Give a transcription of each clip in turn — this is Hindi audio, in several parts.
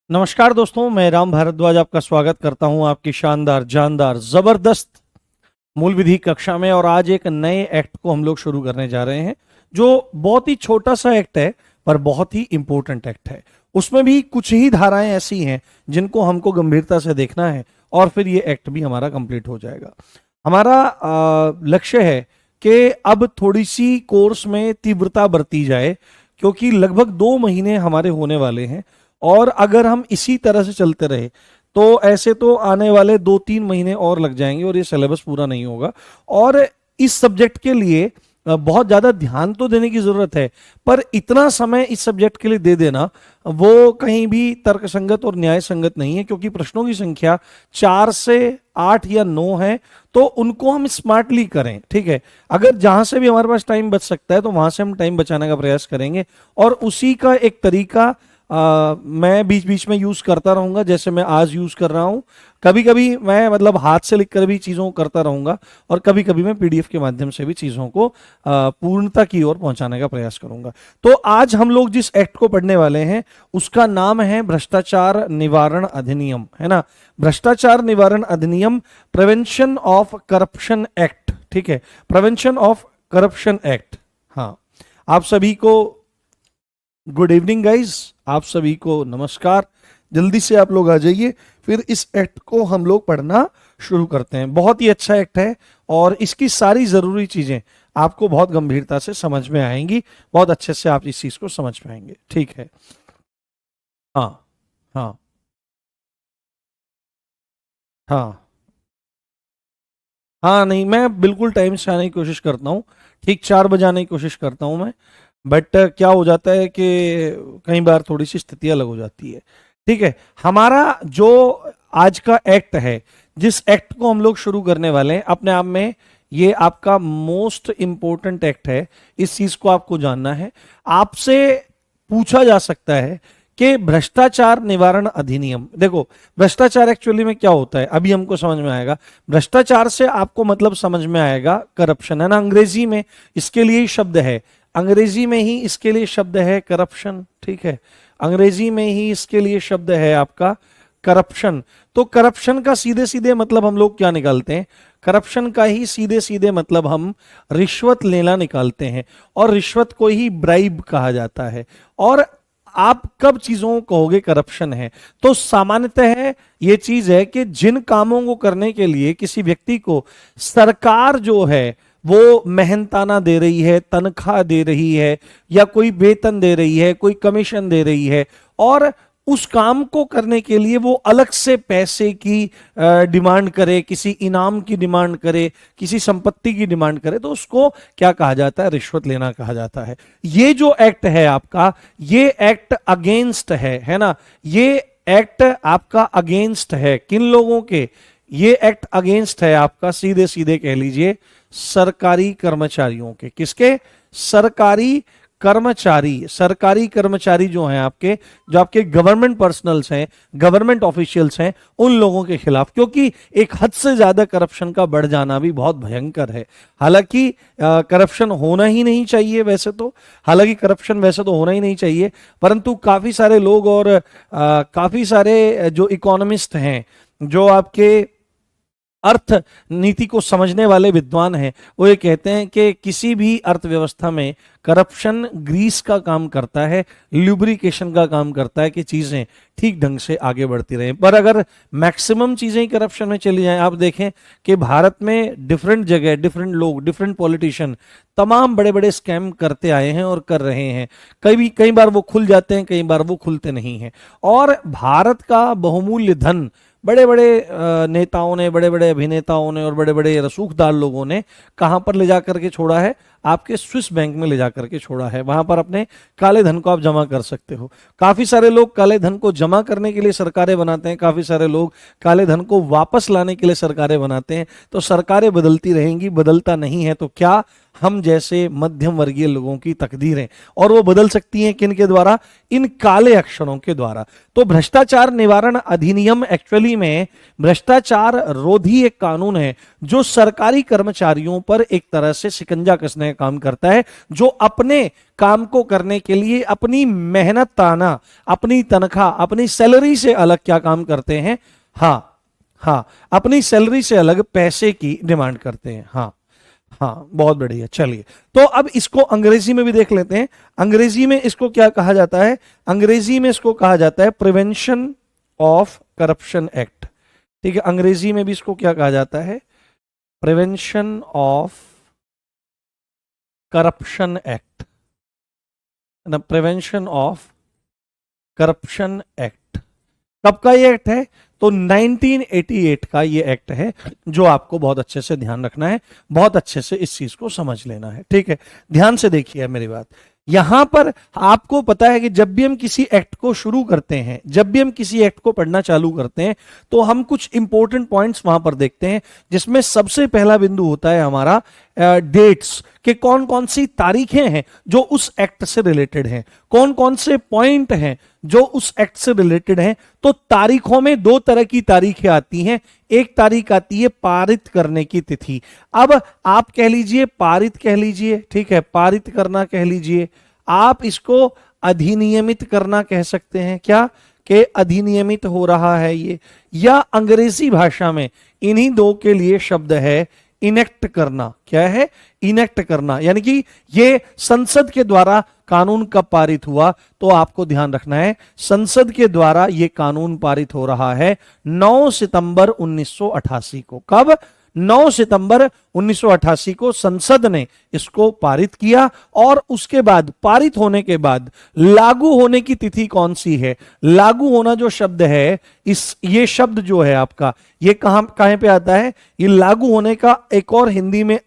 नमस्कार दोस्तों, मैं राम भारद्वाज आपका स्वागत करता हूं आपकी शानदार जानदार जबरदस्त मूल विधि कक्षा में। और आज एक नए एक्ट को हम लोग शुरू करने जा रहे हैं जो बहुत ही छोटा सा एक्ट है पर बहुत ही इंपॉर्टेंट एक्ट है। उसमें भी कुछ ही धाराएं ऐसी हैं जिनको हमको गंभीरता से देखना है और फिर ये एक्ट भी हमारा कंप्लीट हो जाएगा। हमारा लक्ष्य है कि अब थोड़ी सी कोर्स में तीव्रता बरती जाए, क्योंकि लगभग 2 महीने हमारे होने वाले हैं और अगर हम इसी तरह से चलते रहे तो ऐसे तो आने वाले 2-3 महीने और लग जाएंगे और ये सिलेबस पूरा नहीं होगा। और इस सब्जेक्ट के लिए बहुत ज्यादा ध्यान तो देने की जरूरत है, पर इतना समय इस सब्जेक्ट के लिए दे देना वो कहीं भी तर्कसंगत और न्याय संगत नहीं है, क्योंकि प्रश्नों की संख्या 4 से 8 या 9 है। तो उनको हम स्मार्टली करें, ठीक है। अगर जहां से भी हमारे पास टाइम बच सकता है तो वहां से हम टाइम बचाने का प्रयास करेंगे और उसी का एक तरीका मैं बीच बीच में यूज करता रहूंगा, जैसे मैं आज यूज कर रहा हूं। कभी कभी मैं मतलब हाथ से लिखकर भी चीजों को करता रहूंगा और कभी कभी मैं पीडीएफ के माध्यम से भी चीजों को पूर्णता की ओर पहुंचाने का प्रयास करूंगा। तो आज हम लोग जिस एक्ट को पढ़ने वाले हैं उसका नाम है भ्रष्टाचार निवारण अधिनियम, है ना। भ्रष्टाचार निवारण अधिनियम, प्रिवेंशन ऑफ करप्शन एक्ट, ठीक है, प्रिवेंशन ऑफ करप्शन एक्ट। हाँ, आप सभी को गुड इवनिंग गाइज, आप सभी को नमस्कार। जल्दी से आप लोग आ जाइए, फिर इस एक्ट को हम लोग पढ़ना शुरू करते हैं। बहुत ही अच्छा एक्ट है और इसकी सारी जरूरी चीजें आपको बहुत गंभीरता से समझ में आएंगी, बहुत अच्छे से आप इस चीज को समझ पाएंगे, ठीक है। हाँ हाँ हाँ हाँ, नहीं, मैं बिल्कुल टाइम से आने की कोशिश करता हूँ, ठीक 4 बजे आने की कोशिश करता हूँ मैं। बट क्या हो जाता है कि कई बार थोड़ी सी स्थिति अलग हो जाती है, ठीक है। हमारा जो आज का एक्ट है, जिस एक्ट को हम लोग शुरू करने वाले हैं, अपने आप में ये आपका मोस्ट इंपॉर्टेंट एक्ट है। इस चीज को आपको जानना है। आपसे पूछा जा सकता है कि भ्रष्टाचार निवारण अधिनियम, देखो भ्रष्टाचार एक्चुअली में क्या होता है अभी हमको समझ में आएगा। भ्रष्टाचार से आपको मतलब समझ में आएगा करप्शन, है ना। अंग्रेजी में इसके लिए ही शब्द है, अंग्रेजी में ही इसके लिए शब्द है करप्शन, ठीक है। अंग्रेजी में ही इसके लिए शब्द है आपका करप्शन। तो करप्शन का सीधे सीधे मतलब हम लोग क्या निकालते हैं, करप्शन का ही सीधे सीधे मतलब हम रिश्वत लेना निकालते हैं, और रिश्वत को ही ब्राइब कहा जाता है। और आप कब चीजों को कहोगे करप्शन है, तो सामान्यतः ये चीज है कि जिन कामों को करने के लिए किसी व्यक्ति को सरकार जो है वो मेहनताना दे रही है, तनख्वाह दे रही है, या कोई वेतन दे रही है, कोई कमीशन दे रही है, और उस काम को करने के लिए वो अलग से पैसे की डिमांड करे, किसी इनाम की डिमांड करे, किसी संपत्ति की डिमांड करे, तो उसको क्या कहा जाता है, रिश्वत लेना कहा जाता है। ये जो एक्ट है आपका, ये एक्ट अगेंस्ट है ना। ये एक्ट आपका अगेंस्ट है किन लोगों के, ये एक्ट अगेंस्ट है आपका सीधे सीधे कह लीजिए सरकारी कर्मचारियों के। किसके? सरकारी कर्मचारी। सरकारी कर्मचारी जो हैं आपके, जो आपके गवर्नमेंट पर्सनल्स हैं, गवर्नमेंट ऑफिशियल्स हैं, उन लोगों के खिलाफ, क्योंकि एक हद से ज्यादा करप्शन का बढ़ जाना भी बहुत भयंकर है। हालांकि करप्शन होना ही नहीं चाहिए वैसे तो, हालांकि करप्शन वैसे तो होना ही नहीं चाहिए, परंतु काफी सारे लोग और काफी सारे जो इकोनॉमिस्ट हैं, जो आपके अर्थ नीति को समझने वाले विद्वान हैं, वो ये कहते हैं कि किसी भी अर्थव्यवस्था में करप्शन ग्रीस का काम करता है, ल्यूब्रिकेशन का काम करता है कि चीजें ठीक ढंग से आगे बढ़ती रहें। पर अगर मैक्सिमम चीजें ही करप्शन में चली जाएं, आप देखें कि भारत में डिफरेंट जगह डिफरेंट लोग, डिफरेंट पॉलिटिशियन तमाम बड़े बड़े स्कैम करते आए हैं और कर रहे हैं। कई बार वो खुल जाते हैं, कई बार वो खुलते नहीं हैं। और भारत का बहुमूल्य धन बड़े बड़े नेताओं ने, बड़े बड़े अभिनेताओं ने और बड़े बड़े रसूखदार लोगों ने कहां पर ले जाकर के छोड़ा है, आपके स्विस बैंक में ले जाकर के छोड़ा है। वहां पर अपने काले धन को आप जमा कर सकते हो। काफी सारे लोग काले धन को जमा करने के लिए सरकारें बनाते हैं, काफी सारे लोग काले धन को वापस लाने के लिए सरकारें बनाते हैं। तो सरकारें बदलती रहेंगी, बदलता नहीं है तो क्या हम जैसे मध्यम वर्गीय लोगों की तकदीरें, और वो बदल सकती हैं किन के द्वारा, इन काले अक्षरों के द्वारा। तो भ्रष्टाचार निवारण अधिनियम एक्चुअली में भ्रष्टाचार रोधी एक कानून है जो सरकारी कर्मचारियों पर एक तरह से शिकंजा कसने का काम करता है, जो अपने काम को करने के लिए अपनी मेहनत ताना, अपनी तनख्वाह, अपनी सैलरी से अलग क्या काम करते हैं? हाँ हाँ, अपनी सैलरी से अलग पैसे की डिमांड करते हैं। हाँ हाँ, बहुत बढ़िया। चलिए, तो अब इसको अंग्रेजी में भी देख लेते हैं। अंग्रेजी में इसको क्या कहा जाता है? अंग्रेजी में इसको कहा जाता है प्रिवेंशन ऑफ करप्शन एक्ट। ठीक है, अंग्रेजी में भी इसको क्या कहा जाता है? प्रिवेंशन ऑफ करप्शन एक्ट, ना, प्रिवेंशन ऑफ करप्शन एक्ट। कब का ये एक्ट है? तो 1988 का ये एक्ट है, जो आपको बहुत अच्छे से ध्यान रखना है, बहुत अच्छे से इस चीज को समझ लेना है। ठीक है, ध्यान से देखिए मेरी बात। यहां पर आपको पता है कि जब भी हम किसी एक्ट को शुरू करते हैं, जब भी हम किसी एक्ट को पढ़ना चालू करते हैं, तो हम कुछ इंपॉर्टेंट पॉइंट्स वहां पर देखते हैं, जिसमें सबसे पहला बिंदु होता है हमारा डेट्स, कि कौन कौन सी तारीखें हैं जो उस एक्ट से रिलेटेड हैं, कौन कौन से पॉइंट हैं जो उस एक्ट से रिलेटेड हैं। तो तारीखों में दो तरह की तारीखें आती हैं। एक तारीख आती है पारित करने की तिथि। अब आप कह लीजिए, पारित कह लीजिए, ठीक है, पारित करना कह लीजिए, आप इसको अधिनियमित करना कह सकते हैं। क्या कि अधिनियमित हो रहा है ये, या अंग्रेजी भाषा में इन्हीं दो के लिए शब्द है इनेक्ट करना। क्या है? इनेक्ट करना, यानी कि ये संसद के द्वारा कानून कब पारित हुआ, तो आपको ध्यान रखना है, संसद के द्वारा ये कानून पारित हो रहा है 9 सितंबर 1988 को। कब? 9 सितंबर 1988 को संसद ने इसको पारित किया, और उसके बाद पारित होने के बाद लागू होने की तिथि कौन सी है? लागू होना जो शब्द है, ये शब्द जो है आपका, ये कहां पे आता है? ये लागू होने का एक और हिंदी में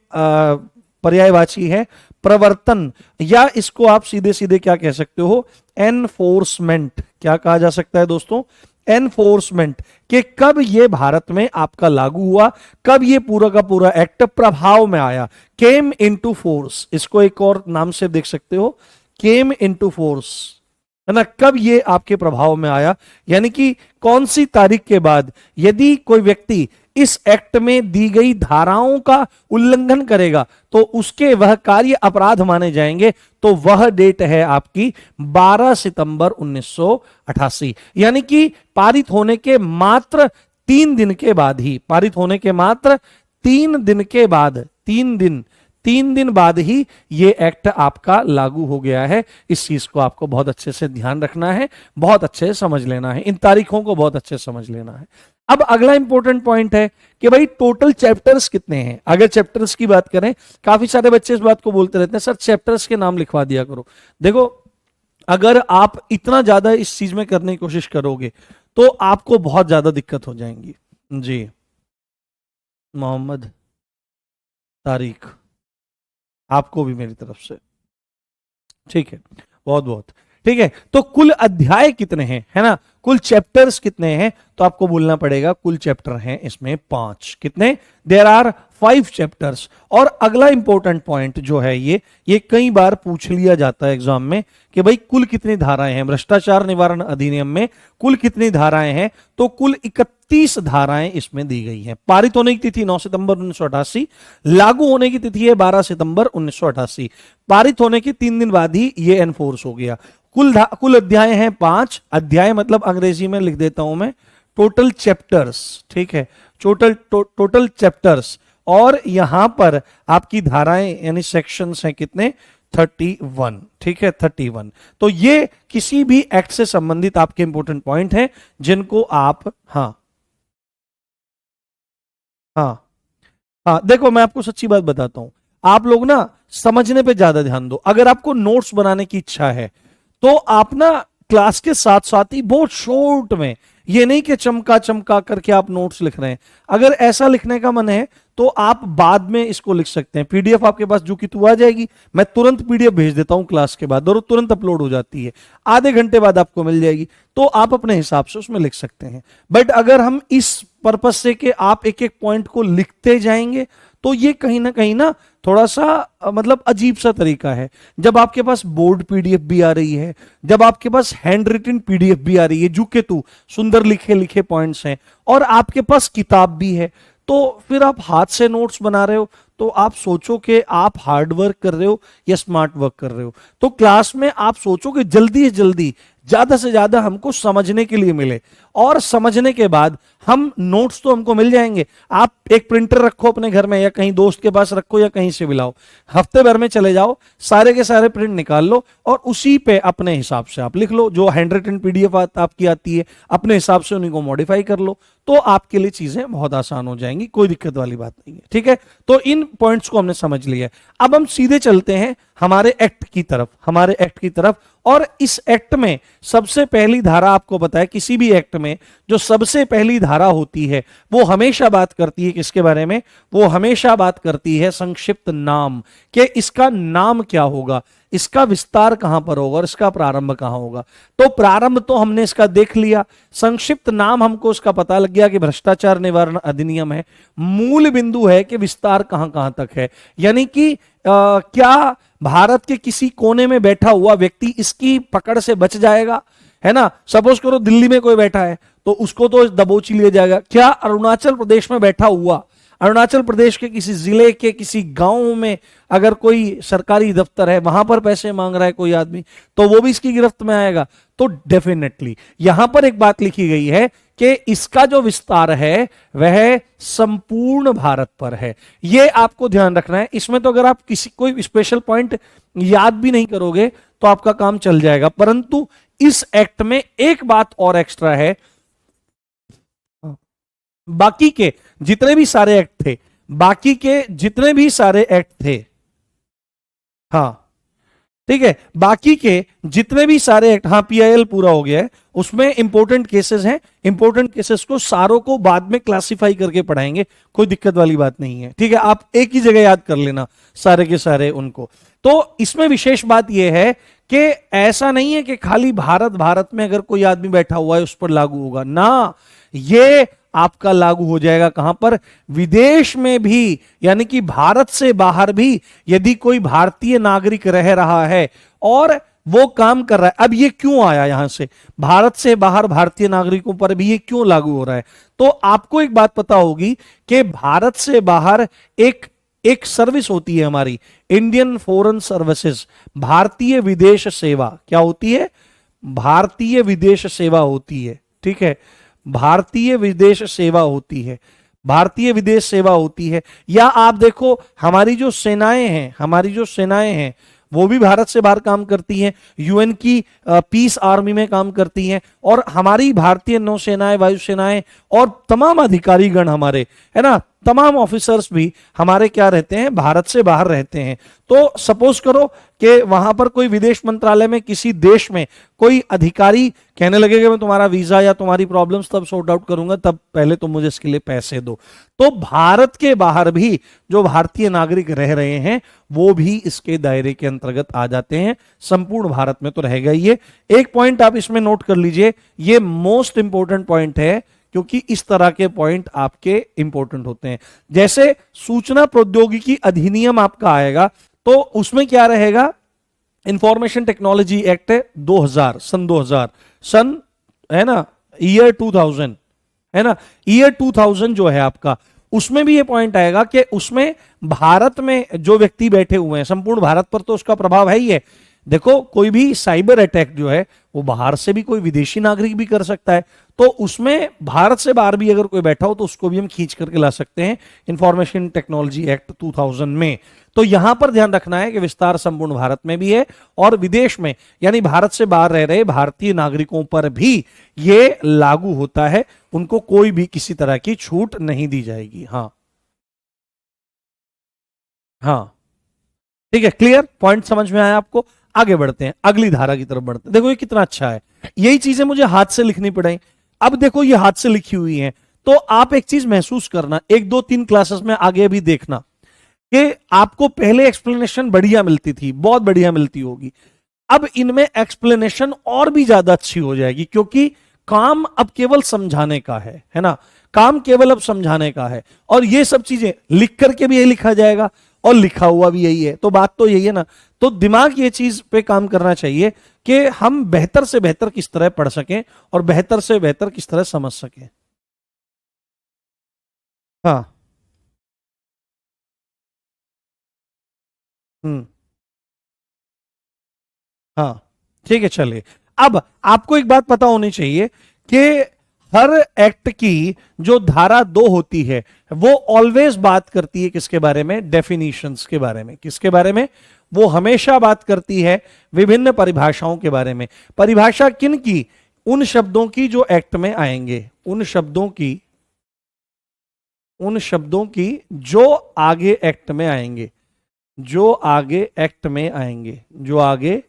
पर्यायवाची है प्रवर्तन, या इसको आप सीधे सीधे क्या कह सकते हो? एनफोर्समेंट। क्या कहा जा सकता है दोस्तों? एनफोर्समेंट, कि कब ये भारत में आपका लागू हुआ, कब ये पूरा का पूरा एक्ट प्रभाव में आया, केम इनटू फोर्स। इसको एक और नाम से देख सकते हो, केम इनटू फोर्स, है ना, कब ये आपके प्रभाव में आया, यानी कि कौन सी तारीख के बाद यदि कोई व्यक्ति इस एक्ट में दी गई धाराओं का उल्लंघन करेगा तो उसके वह कार्य अपराध माने जाएंगे। तो वह डेट है आपकी 12 सितंबर 1988, यानी कि पारित होने के मात्र 3 दिन के बाद ही, पारित होने के मात्र 3 दिन के बाद, 3 दिन बाद ही ये एक्ट आपका लागू हो गया है। इस चीज को आपको बहुत अच्छे से ध्यान रखना है, बहुत अच्छे से समझ लेना है, इन तारीखों को बहुत अच्छे से समझ लेना है। अब अगला इंपॉर्टेंट पॉइंट है कि भाई टोटल चैप्टर्स कितने हैं। अगर चैप्टर्स की बात करें, काफी सारे बच्चे इस बात को बोलते रहते हैं, सर चैप्टर्स के नाम लिखवा दिया करो। देखो, अगर आप इतना ज्यादा इस चीज में करने की कोशिश करोगे तो आपको बहुत ज्यादा दिक्कत हो जाएंगी। जी, मोहम्मद तारिक, आपको भी मेरी तरफ से, ठीक है, बहुत बहुत ठीक है। तो कुल अध्याय कितने हैं, है ना, कुल चैप्टर्स कितने हैं, तो आपको बोलना पड़ेगा कुल चैप्टर हैं इसमें 5। कितने? There are 5 chapters. और अगला इंपॉर्टेंट पॉइंट जो है ये कई बार पूछ लिया जाता है एग्जाम में कि भाई कुल कितनी धाराएं हैं भ्रष्टाचार निवारण अधिनियम में, कुल कितनी धाराएं हैं? तो कुल 31 धाराएं इसमें दी गई हैं। पारित होने की तिथि 9 सितंबर 1988, लागू होने की तिथि है 12 सितंबर 1988। पारित होने के 3 दिन बाद ही ये एनफोर्स हो गया। कुल अध्याय हैं 5। अध्याय मतलब अंग्रेजी में लिख देता हूं मैं, टोटल चैप्टर्स, ठीक है, टोटल चैप्टर्स। और यहां पर आपकी धाराएं यानी सेक्शंस हैं कितने? 31, ठीक है, 31। तो ये किसी भी एक्ट से संबंधित आपके इंपॉर्टेंट पॉइंट हैं जिनको आप, हाँ देखो, मैं आपको सच्ची बात बताता हूं, आप लोग ना समझने पे ज्यादा ध्यान दो। अगर आपको नोट्स बनाने की इच्छा है तो आप ना क्लास के साथ साथ ही बहुत शॉर्ट में, ये नहीं कि चमका चमका करके आप नोट्स लिख रहे हैं, अगर ऐसा लिखने का मन है तो आप बाद में इसको लिख सकते हैं। पीडीएफ आपके पास जो कि तू आ जाएगी, मैं तुरंत पीडीएफ भेज देता हूं क्लास के बाद, और तुरंत अपलोड हो जाती है, आधे घंटे बाद आपको मिल जाएगी, तो आप अपने हिसाब से उसमें लिख सकते हैं। बट अगर हम इस पर्पस से कि आप एक एक पॉइंट को लिखते जाएंगे तो ये कहीं ना थोड़ा सा मतलब अजीब सा तरीका है। जब आपके पास बोर्ड पीडीएफ भी आ रही है, जब आपके पास हैंड रिटन पीडीएफ भी आ रही है, जो कि तू सुंदर लिखे लिखे पॉइंट्स हैं, और आपके पास किताब भी है, तो फिर आप हाथ से नोट्स बना रहे हो तो आप सोचो कि आप हार्ड वर्क कर रहे हो या स्मार्ट वर्क कर रहे हो। तो क्लास में आप सोचो कि जल्दी से जल्दी ज्यादा से ज्यादा हमको समझने के लिए मिले, और समझने के बाद हम नोट्स तो हमको मिल जाएंगे। आप एक प्रिंटर रखो अपने घर में, या कहीं दोस्त के पास रखो, या कहीं से भी लाओ, हफ्ते भर में चले जाओ, सारे के सारे प्रिंट निकाल लो और उसी पे अपने हिसाब से आप लिख लो। जो हैंड रिटन पीडीएफ आपकी आती है अपने हिसाब से उन्हीं को मॉडिफाई कर लो, तो आपके लिए चीजें बहुत आसान हो जाएंगी, कोई दिक्कत वाली बात नहीं है। ठीक है, तो इन पॉइंट्स को हमने समझ लिया। अब हम सीधे चलते हैं हमारे एक्ट की तरफ, हमारे एक्ट की तरफ। और इस एक्ट में सबसे पहली धारा, आपको पता है किसी भी एक्ट में जो सबसे पहली धारा होती है वो हमेशा बात करती है किसके बारे में? वो हमेशा बात करती है संक्षिप्त नाम, कि इसका नाम क्या होगा, इसका विस्तार कहां पर होगा और इसका प्रारंभ कहां होगा। तो प्रारंभ तो हमने इसका देख लिया, संक्षिप्त नाम हमको इसका पता लग गया कि भ्रष्टाचार निवारण अधिनियम है। मूल बिंदु है कि विस्तार कहां कहां तक है, यानी कि क्या भारत के किसी कोने में बैठा हुआ व्यक्ति इसकी पकड़ से बच जाएगा, है ना? सपोज करो दिल्ली में कोई बैठा है तो उसको तो दबोच लिया जाएगा। क्या अरुणाचल प्रदेश में बैठा हुआ, अरुणाचल प्रदेश के किसी जिले के किसी गांव में अगर कोई सरकारी दफ्तर है वहां पर पैसे मांग रहा है कोई आदमी, तो वो भी इसकी गिरफ्त में आएगा? तो डेफिनेटली यहां पर एक बात लिखी गई है कि इसका जो विस्तार है वह संपूर्ण भारत पर है। यह आपको ध्यान रखना है। इसमें तो अगर आप किसी कोई स्पेशल पॉइंट याद भी नहीं करोगे तो आपका काम चल जाएगा, परंतु इस एक्ट में एक बात और एक्स्ट्रा है। बाकी के जितने भी सारे एक्ट थे, बाकी के जितने भी सारे एक्ट थे, हाँ ठीक है, बाकी के जितने भी सारे एक्ट, हाँ पीआईएल पूरा हो गया है, उसमें इंपॉर्टेंट केसेस हैं, इंपॉर्टेंट केसेस को सारों को बाद में क्लासिफाई करके पढ़ाएंगे, कोई दिक्कत वाली बात नहीं है। ठीक है, आप एक ही जगह याद कर लेना सारे के सारे उनको। तो इसमें विशेष बात यह है कि ऐसा नहीं है कि खाली भारत में अगर कोई आदमी बैठा हुआ है उस पर लागू होगा ना, ये आपका लागू हो जाएगा कहां पर? विदेश में भी, यानी कि भारत से बाहर भी यदि कोई भारतीय नागरिक रह रहा है और वो काम कर रहा है। अब ये क्यों आया यहां से, भारत से बाहर भारतीय नागरिकों पर भी ये क्यों लागू हो रहा है? तो आपको एक बात पता होगी कि भारत से बाहर एक सर्विस होती है हमारी, इंडियन फॉरेन सर्विसेज, भारतीय विदेश सेवा। क्या होती है? भारतीय विदेश सेवा होती है। ठीक है, भारतीय विदेश सेवा होती है, भारतीय विदेश सेवा होती है। या आप देखो हमारी जो सेनाएं हैं, हमारी जो सेनाएं हैं वो भी भारत से बाहर काम करती हैं, यूएन की पीस आर्मी में काम करती हैं, और हमारी भारतीय नौसेनाएं, वायुसेनाएं और तमाम अधिकारीगण हमारे, है ना, तमाम ऑफिसर्स भी हमारे क्या रहते हैं? भारत से बाहर रहते हैं। तो सपोज करो कि वहां पर कोई विदेश मंत्रालय में किसी देश में कोई अधिकारी कहने लगेगा मैं तुम्हारा वीजा या तुम्हारी प्रॉब्लम्स तब सॉर्ट आउट करूंगा, तब पहले तुम मुझे इसके लिए पैसे दो। तो भारत के बाहर भी जो भारतीय नागरिक रह रहे हैं वो भी इसके दायरे के अंतर्गत आ जाते हैं। संपूर्ण भारत में तो रहेगा ही। एक पॉइंट आप इसमें नोट कर लीजिए, ये मोस्ट इंपॉर्टेंट पॉइंट है, क्योंकि इस तरह के पॉइंट आपके इंपॉर्टेंट होते हैं। जैसे सूचना प्रौद्योगिकी अधिनियम आपका आएगा तो उसमें क्या रहेगा? इंफॉर्मेशन टेक्नोलॉजी एक्ट 2000, सन 2000, सन है ना, ईयर 2000, है ना, ईयर 2000 जो है आपका, उसमें भी ये पॉइंट आएगा कि उसमें भारत में जो व्यक्ति बैठे हुए हैं, संपूर्ण भारत पर तो उसका प्रभाव है ही है। देखो कोई भी साइबर अटैक जो है वो बाहर से भी कोई विदेशी नागरिक भी कर सकता है, तो उसमें भारत से बाहर भी अगर कोई बैठा हो तो उसको भी हम खींच करके ला सकते हैं इंफॉर्मेशन टेक्नोलॉजी एक्ट 2000 में। तो यहां पर ध्यान रखना है कि विस्तार संपूर्ण भारत में भी है और विदेश में, यानी भारत से बाहर रह रहे भारतीय नागरिकों पर भी ये लागू होता है, उनको कोई भी किसी तरह की छूट नहीं दी जाएगी। हाँ हाँ ठीक है, क्लियर पॉइंट समझ में आया आपको? आगे बढ़ते हैं, अगली धारा की तरफ बढ़ते हैं। देखो ये कितना अच्छा है, यही चीजें मुझे हाथ से लिखनी पड़े। अब देखो ये हाथ से लिखी हुई है, तो आप एक चीज महसूस करना, 1 2 3 क्लासेस में आगे भी देखना कि आपको पहले एक्सप्लेनेशन बढ़िया मिलती थी, बहुत बढ़िया मिलती होगी। अब इनमें एक्सप्लेनेशन और भी ज्यादा अच्छी हो जाएगी, क्योंकि काम अब केवल समझाने का है ना, काम केवल अब समझाने का है। और ये सब चीजें लिख करके भी यही लिखा जाएगा और लिखा हुआ भी यही है, तो बात तो यही है ना। तो दिमाग ये चीज पे काम करना चाहिए कि हम बेहतर से बेहतर किस तरह पढ़ सकें और बेहतर से बेहतर किस तरह समझ सकें। हाँ हम्म। हाँ, ठीक है, चलिए। अब आपको एक बात पता होनी चाहिए कि हर एक्ट की जो धारा 2 होती है वो ऑलवेज बात करती है किसके बारे में? डेफिनेशंस के बारे में। किसके बारे में? वो हमेशा बात करती है विभिन्न परिभाषाओं के बारे में। परिभाषा किन की? उन शब्दों की जो एक्ट में आएंगे, उन शब्दों की जो आगे एक्ट में आएंगे, जो आगे एक्ट में आएंगे, जो आगे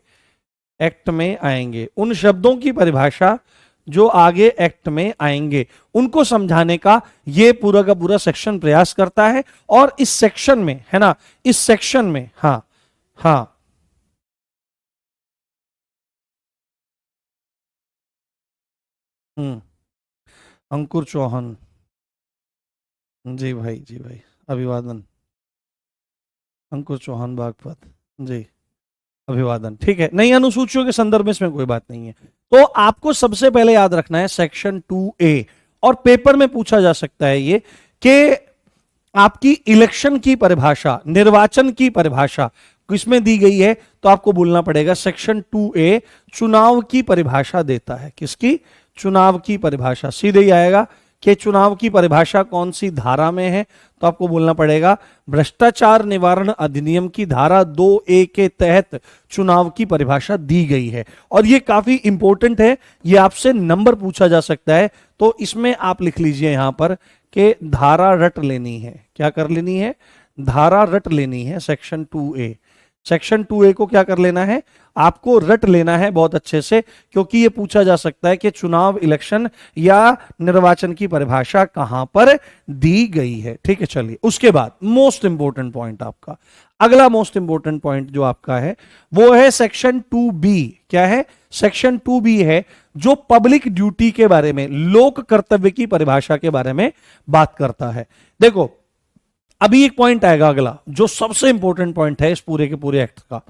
एक्ट में आएंगे, उन शब्दों की परिभाषा जो आगे एक्ट में आएंगे, उनको समझाने का ये पूरा का पूरा सेक्शन प्रयास करता है। और इस सेक्शन में, है ना, इस सेक्शन में, हाँ हाँ, हम्म, अंकुर चौहान, जी भाई, जी भाई, अभिवादन। अंकुर चौहान बागपत, जी, अभिवादन। ठीक है, नई अनुसूचियों के संदर्भ में इसमें कोई बात नहीं है। तो आपको सबसे पहले याद रखना है सेक्शन 2A। और पेपर में पूछा जा सकता है ये कि आपकी इलेक्शन की परिभाषा, निर्वाचन की परिभाषा किसमें दी गई है? तो आपको बोलना पड़ेगा सेक्शन 2A चुनाव की परिभाषा देता है। किसकी? चुनाव की परिभाषा। सीधे ही आएगा कि चुनाव की परिभाषा कौन सी धारा में है, तो आपको बोलना पड़ेगा भ्रष्टाचार निवारण अधिनियम की धारा 2A के तहत चुनाव की परिभाषा दी गई है। और ये काफी इंपॉर्टेंट है, ये आपसे नंबर पूछा जा सकता है। तो इसमें आप लिख लीजिए यहां पर कि धारा रट लेनी है। क्या कर लेनी है? धारा रट लेनी है। सेक्शन 2A, सेक्शन 2A को क्या कर लेना है? आपको रट लेना है बहुत अच्छे से, क्योंकि ये पूछा जा सकता है कि चुनाव, इलेक्शन या निर्वाचन की परिभाषा कहां पर दी गई है। ठीक है, चलिए। उसके बाद मोस्ट इंपोर्टेंट पॉइंट आपका, अगला मोस्ट इंपोर्टेंट पॉइंट जो आपका है वो है सेक्शन 2B। क्या है? सेक्शन 2B है जो पब्लिक ड्यूटी के बारे में, लोक कर्तव्य की परिभाषा के बारे में बात करता है। देखो, अभी एक पॉइंट आएगा अगला जो सबसे इंपॉर्टेंट पॉइंट है इस पूरे के पूरे एक्ट का।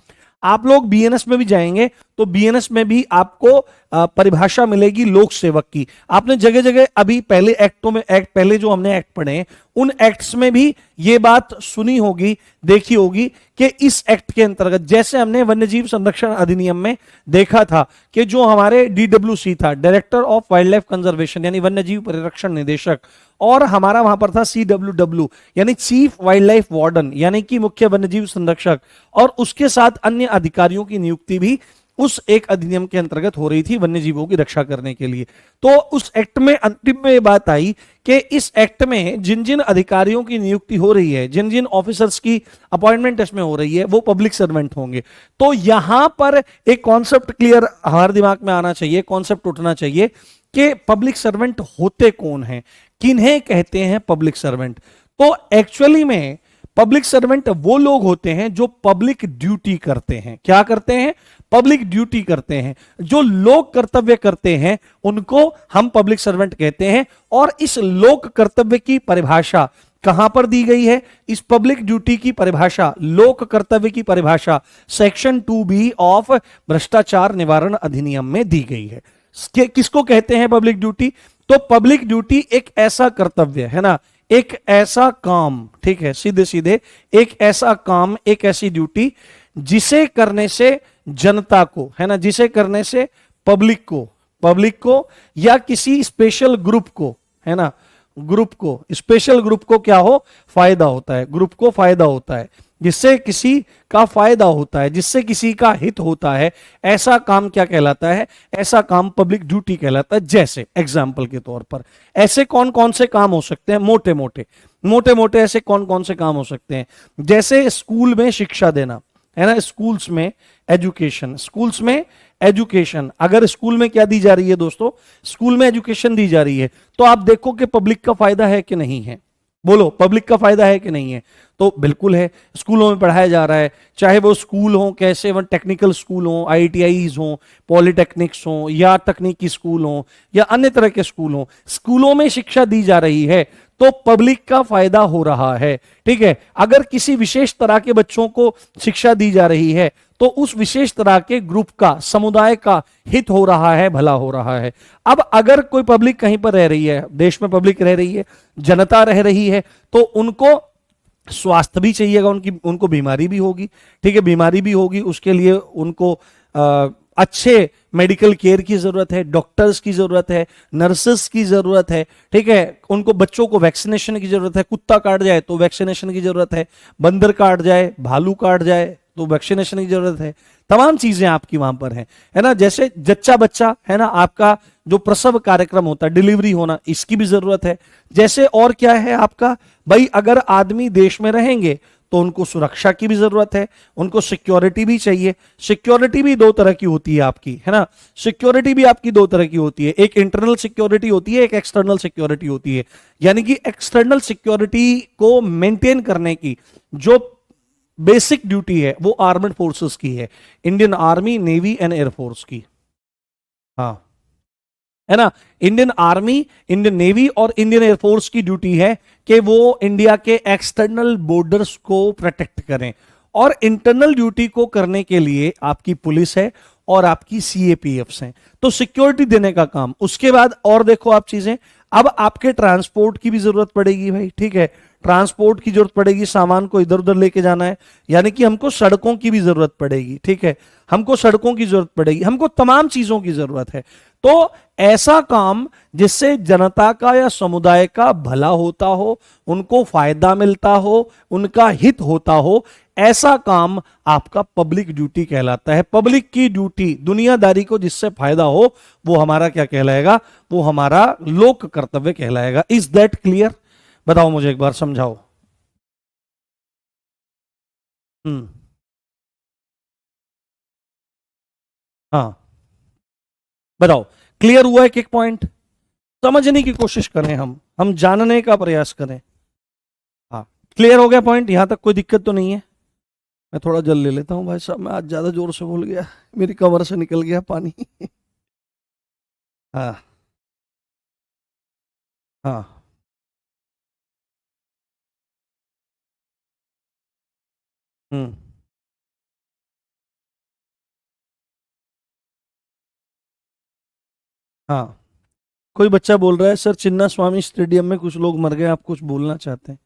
आप लोग बीएनएस में भी जाएंगे तो बीएनएस में भी आपको परिभाषा मिलेगी लोक सेवक की। आपने जगह जगह अभी पहले एक्टों में, एक्ट पहले जो हमने एक्ट पढ़े उन एक्ट्स में भी ये बात सुनी होगी, देखी होगी कि इस एक्ट के अंतर्गत, जैसे हमने वन्यजीव संरक्षण अधिनियम में देखा था कि जो हमारे डीडब्ल्यूसी था, director of wild life conservation, यानी वन्यजीव परिरक्षण निदेशक, और हमारा वहां पर था CWW यानी चीफ वाइल्ड लाइफ वार्डन, यानी कि मुख्य वन्यजीव संरक्षक, और उसके साथ अन्य अधिकारियों की नियुक्ति भी उस एक अधिनियम के अंतर्गत हो रही थी वन्यजीवों की रक्षा करने के लिए। तो उस एक्ट में अंतिम में ये बात आई कि इस एक्ट में जिन जिन अधिकारियों की नियुक्ति हो रही है, जिन जिन ऑफिसर्स की अपॉइंटमेंट इसमें हो रही है, वो पब्लिक सर्वेंट होंगे। तो यहां पर एक कॉन्सेप्ट क्लियर हमारे दिमाग में आना चाहिए, कॉन्सेप्ट उठना चाहिए कि पब्लिक सर्वेंट होते कौन हैं, किन्हें कहते हैं पब्लिक सर्वेंट। तो एक्चुअली में पब्लिक सर्वेंट वो लोग होते हैं जो पब्लिक ड्यूटी करते हैं। क्या करते हैं? पब्लिक ड्यूटी करते हैं। जो लोक कर्तव्य करते हैं उनको हम पब्लिक सर्वेंट कहते हैं। और इस लोक कर्तव्य की परिभाषा कहां पर दी गई है? इस पब्लिक ड्यूटी की परिभाषा, लोक कर्तव्य की परिभाषा सेक्शन 2B ऑफ भ्रष्टाचार निवारण अधिनियम में दी गई है। किसको कहते हैं पब्लिक ड्यूटी? तो पब्लिक ड्यूटी एक ऐसा कर्तव्य है ना, एक ऐसा काम, ठीक है, सीधे सीधे एक ऐसा काम, एक ऐसी ड्यूटी जिसे करने से जनता को, है ना, जिसे करने से पब्लिक को या किसी स्पेशल ग्रुप को, है ना, ग्रुप को, स्पेशल ग्रुप को क्या हो? फायदा होता है, ग्रुप को फायदा होता है, जिससे किसी का फायदा होता है, जिससे किसी का हित होता है। ऐसा काम क्या कहलाता है? ऐसा काम पब्लिक ड्यूटी कहलाता है। जैसे एग्जाम्पल के तौर पर ऐसे कौन कौन से काम हो सकते हैं? मोटे मोटे ऐसे कौन कौन से काम हो सकते हैं? जैसे स्कूल में शिक्षा देना, है ना, स्कूल्स में एजुकेशन, अगर स्कूल में क्या दी जा रही है दोस्तों? स्कूल में एजुकेशन दी जा रही है, तो आप देखो कि पब्लिक का फायदा है कि नहीं है। बोलो, पब्लिक का फायदा है कि नहीं है? तो बिल्कुल है। स्कूलों में पढ़ाया जा रहा है, चाहे वो स्कूल हो, कैसे वो टेक्निकल स्कूल हो, ITIs हो, पॉलिटेक्निक्स हो, या तकनीकी स्कूल हो, या अन्य तरह के स्कूल हो, स्कूलों में शिक्षा दी जा रही है तो पब्लिक का फायदा हो रहा है। ठीक है। अगर किसी विशेष तरह के बच्चों को शिक्षा दी जा रही है तो उस विशेष तरह के ग्रुप का, समुदाय का हित हो रहा है, भला हो रहा है। अब अगर कोई पब्लिक कहीं पर रह रही है, देश में पब्लिक रह रही है, जनता रह रही है, तो उनको स्वास्थ्य भी चाहिएगा, उनको बीमारी भी होगी, ठीक है, बीमारी भी होगी, उसके लिए उनको अच्छे मेडिकल केयर की जरूरत है, डॉक्टर्स की जरूरत है, नर्सेस की जरूरत है, ठीक है, उनको बच्चों को वैक्सीनेशन की जरूरत है, कुत्ता काट जाए तो वैक्सीनेशन की जरूरत है, बंदर काट जाए, भालू काट जाए तो वैक्सीनेशन की जरूरत है, तमाम चीजें आपकी वहां पर हैं, है ना। जैसे जच्चा बच्चा है ना, आपका जो प्रसव कार्यक्रम होता है, डिलीवरी होना, इसकी भी जरूरत है। जैसे और क्या है आपका, भाई अगर आदमी देश में रहेंगे तो उनको सुरक्षा की भी जरूरत है, उनको सिक्योरिटी भी चाहिए। सिक्योरिटी भी दो तरह की होती है आपकी, है ना, सिक्योरिटी भी आपकी दो तरह की होती है, एक इंटरनल सिक्योरिटी होती है, एक एक्सटर्नल सिक्योरिटी होती है। यानी कि एक्सटर्नल सिक्योरिटी को मेंटेन करने की जो बेसिक ड्यूटी है वो आर्मड फोर्सेस की है, Indian army, navy and air force की। हाँ, है ना, इंडियन आर्मी, इंडियन नेवी और इंडियन एयरफोर्स की ड्यूटी है कि वो इंडिया के एक्सटर्नल बॉर्डर्स को प्रोटेक्ट करें। और इंटरनल ड्यूटी को करने के लिए आपकी पुलिस है और आपकी सीएपीएफ्स हैं, तो सिक्योरिटी देने का काम। उसके बाद और देखो आप चीजें, अब आपके ट्रांसपोर्ट की भी जरूरत पड़ेगी भाई, ठीक है, ट्रांसपोर्ट की जरूरत पड़ेगी, सामान को इधर उधर लेके जाना है, यानी कि हमको सड़कों की भी जरूरत पड़ेगी, ठीक है, हमको सड़कों की जरूरत पड़ेगी, हमको तमाम चीजों की जरूरत है। तो ऐसा काम जिससे जनता का या समुदाय का भला होता हो, उनको फायदा मिलता हो, उनका हित होता हो, ऐसा काम आपका पब्लिक ड्यूटी कहलाता है। पब्लिक की ड्यूटी, दुनियादारी को जिससे फायदा हो, वो हमारा क्या कहलाएगा, वो हमारा लोक कर्तव्य कहलाएगा। Is that clear? बताओ मुझे एक बार, समझाओ। हम्म। हाँ, बताओ, क्लियर हुआ है? एक एक पॉइंट समझने की कोशिश करें, हम जानने का प्रयास करें। हाँ, क्लियर हो गया पॉइंट? यहां तक कोई दिक्कत तो नहीं है? मैं थोड़ा जल ले लेता हूँ भाई साहब, मैं आज ज्यादा जोर से बोल गया, मेरी कमर से निकल गया पानी। हाँ। हाँ। हम्म। हाँ, कोई बच्चा बोल रहा है सर चिन्ना स्वामी स्टेडियम में कुछ लोग मर गए, आप कुछ बोलना चाहते हैं?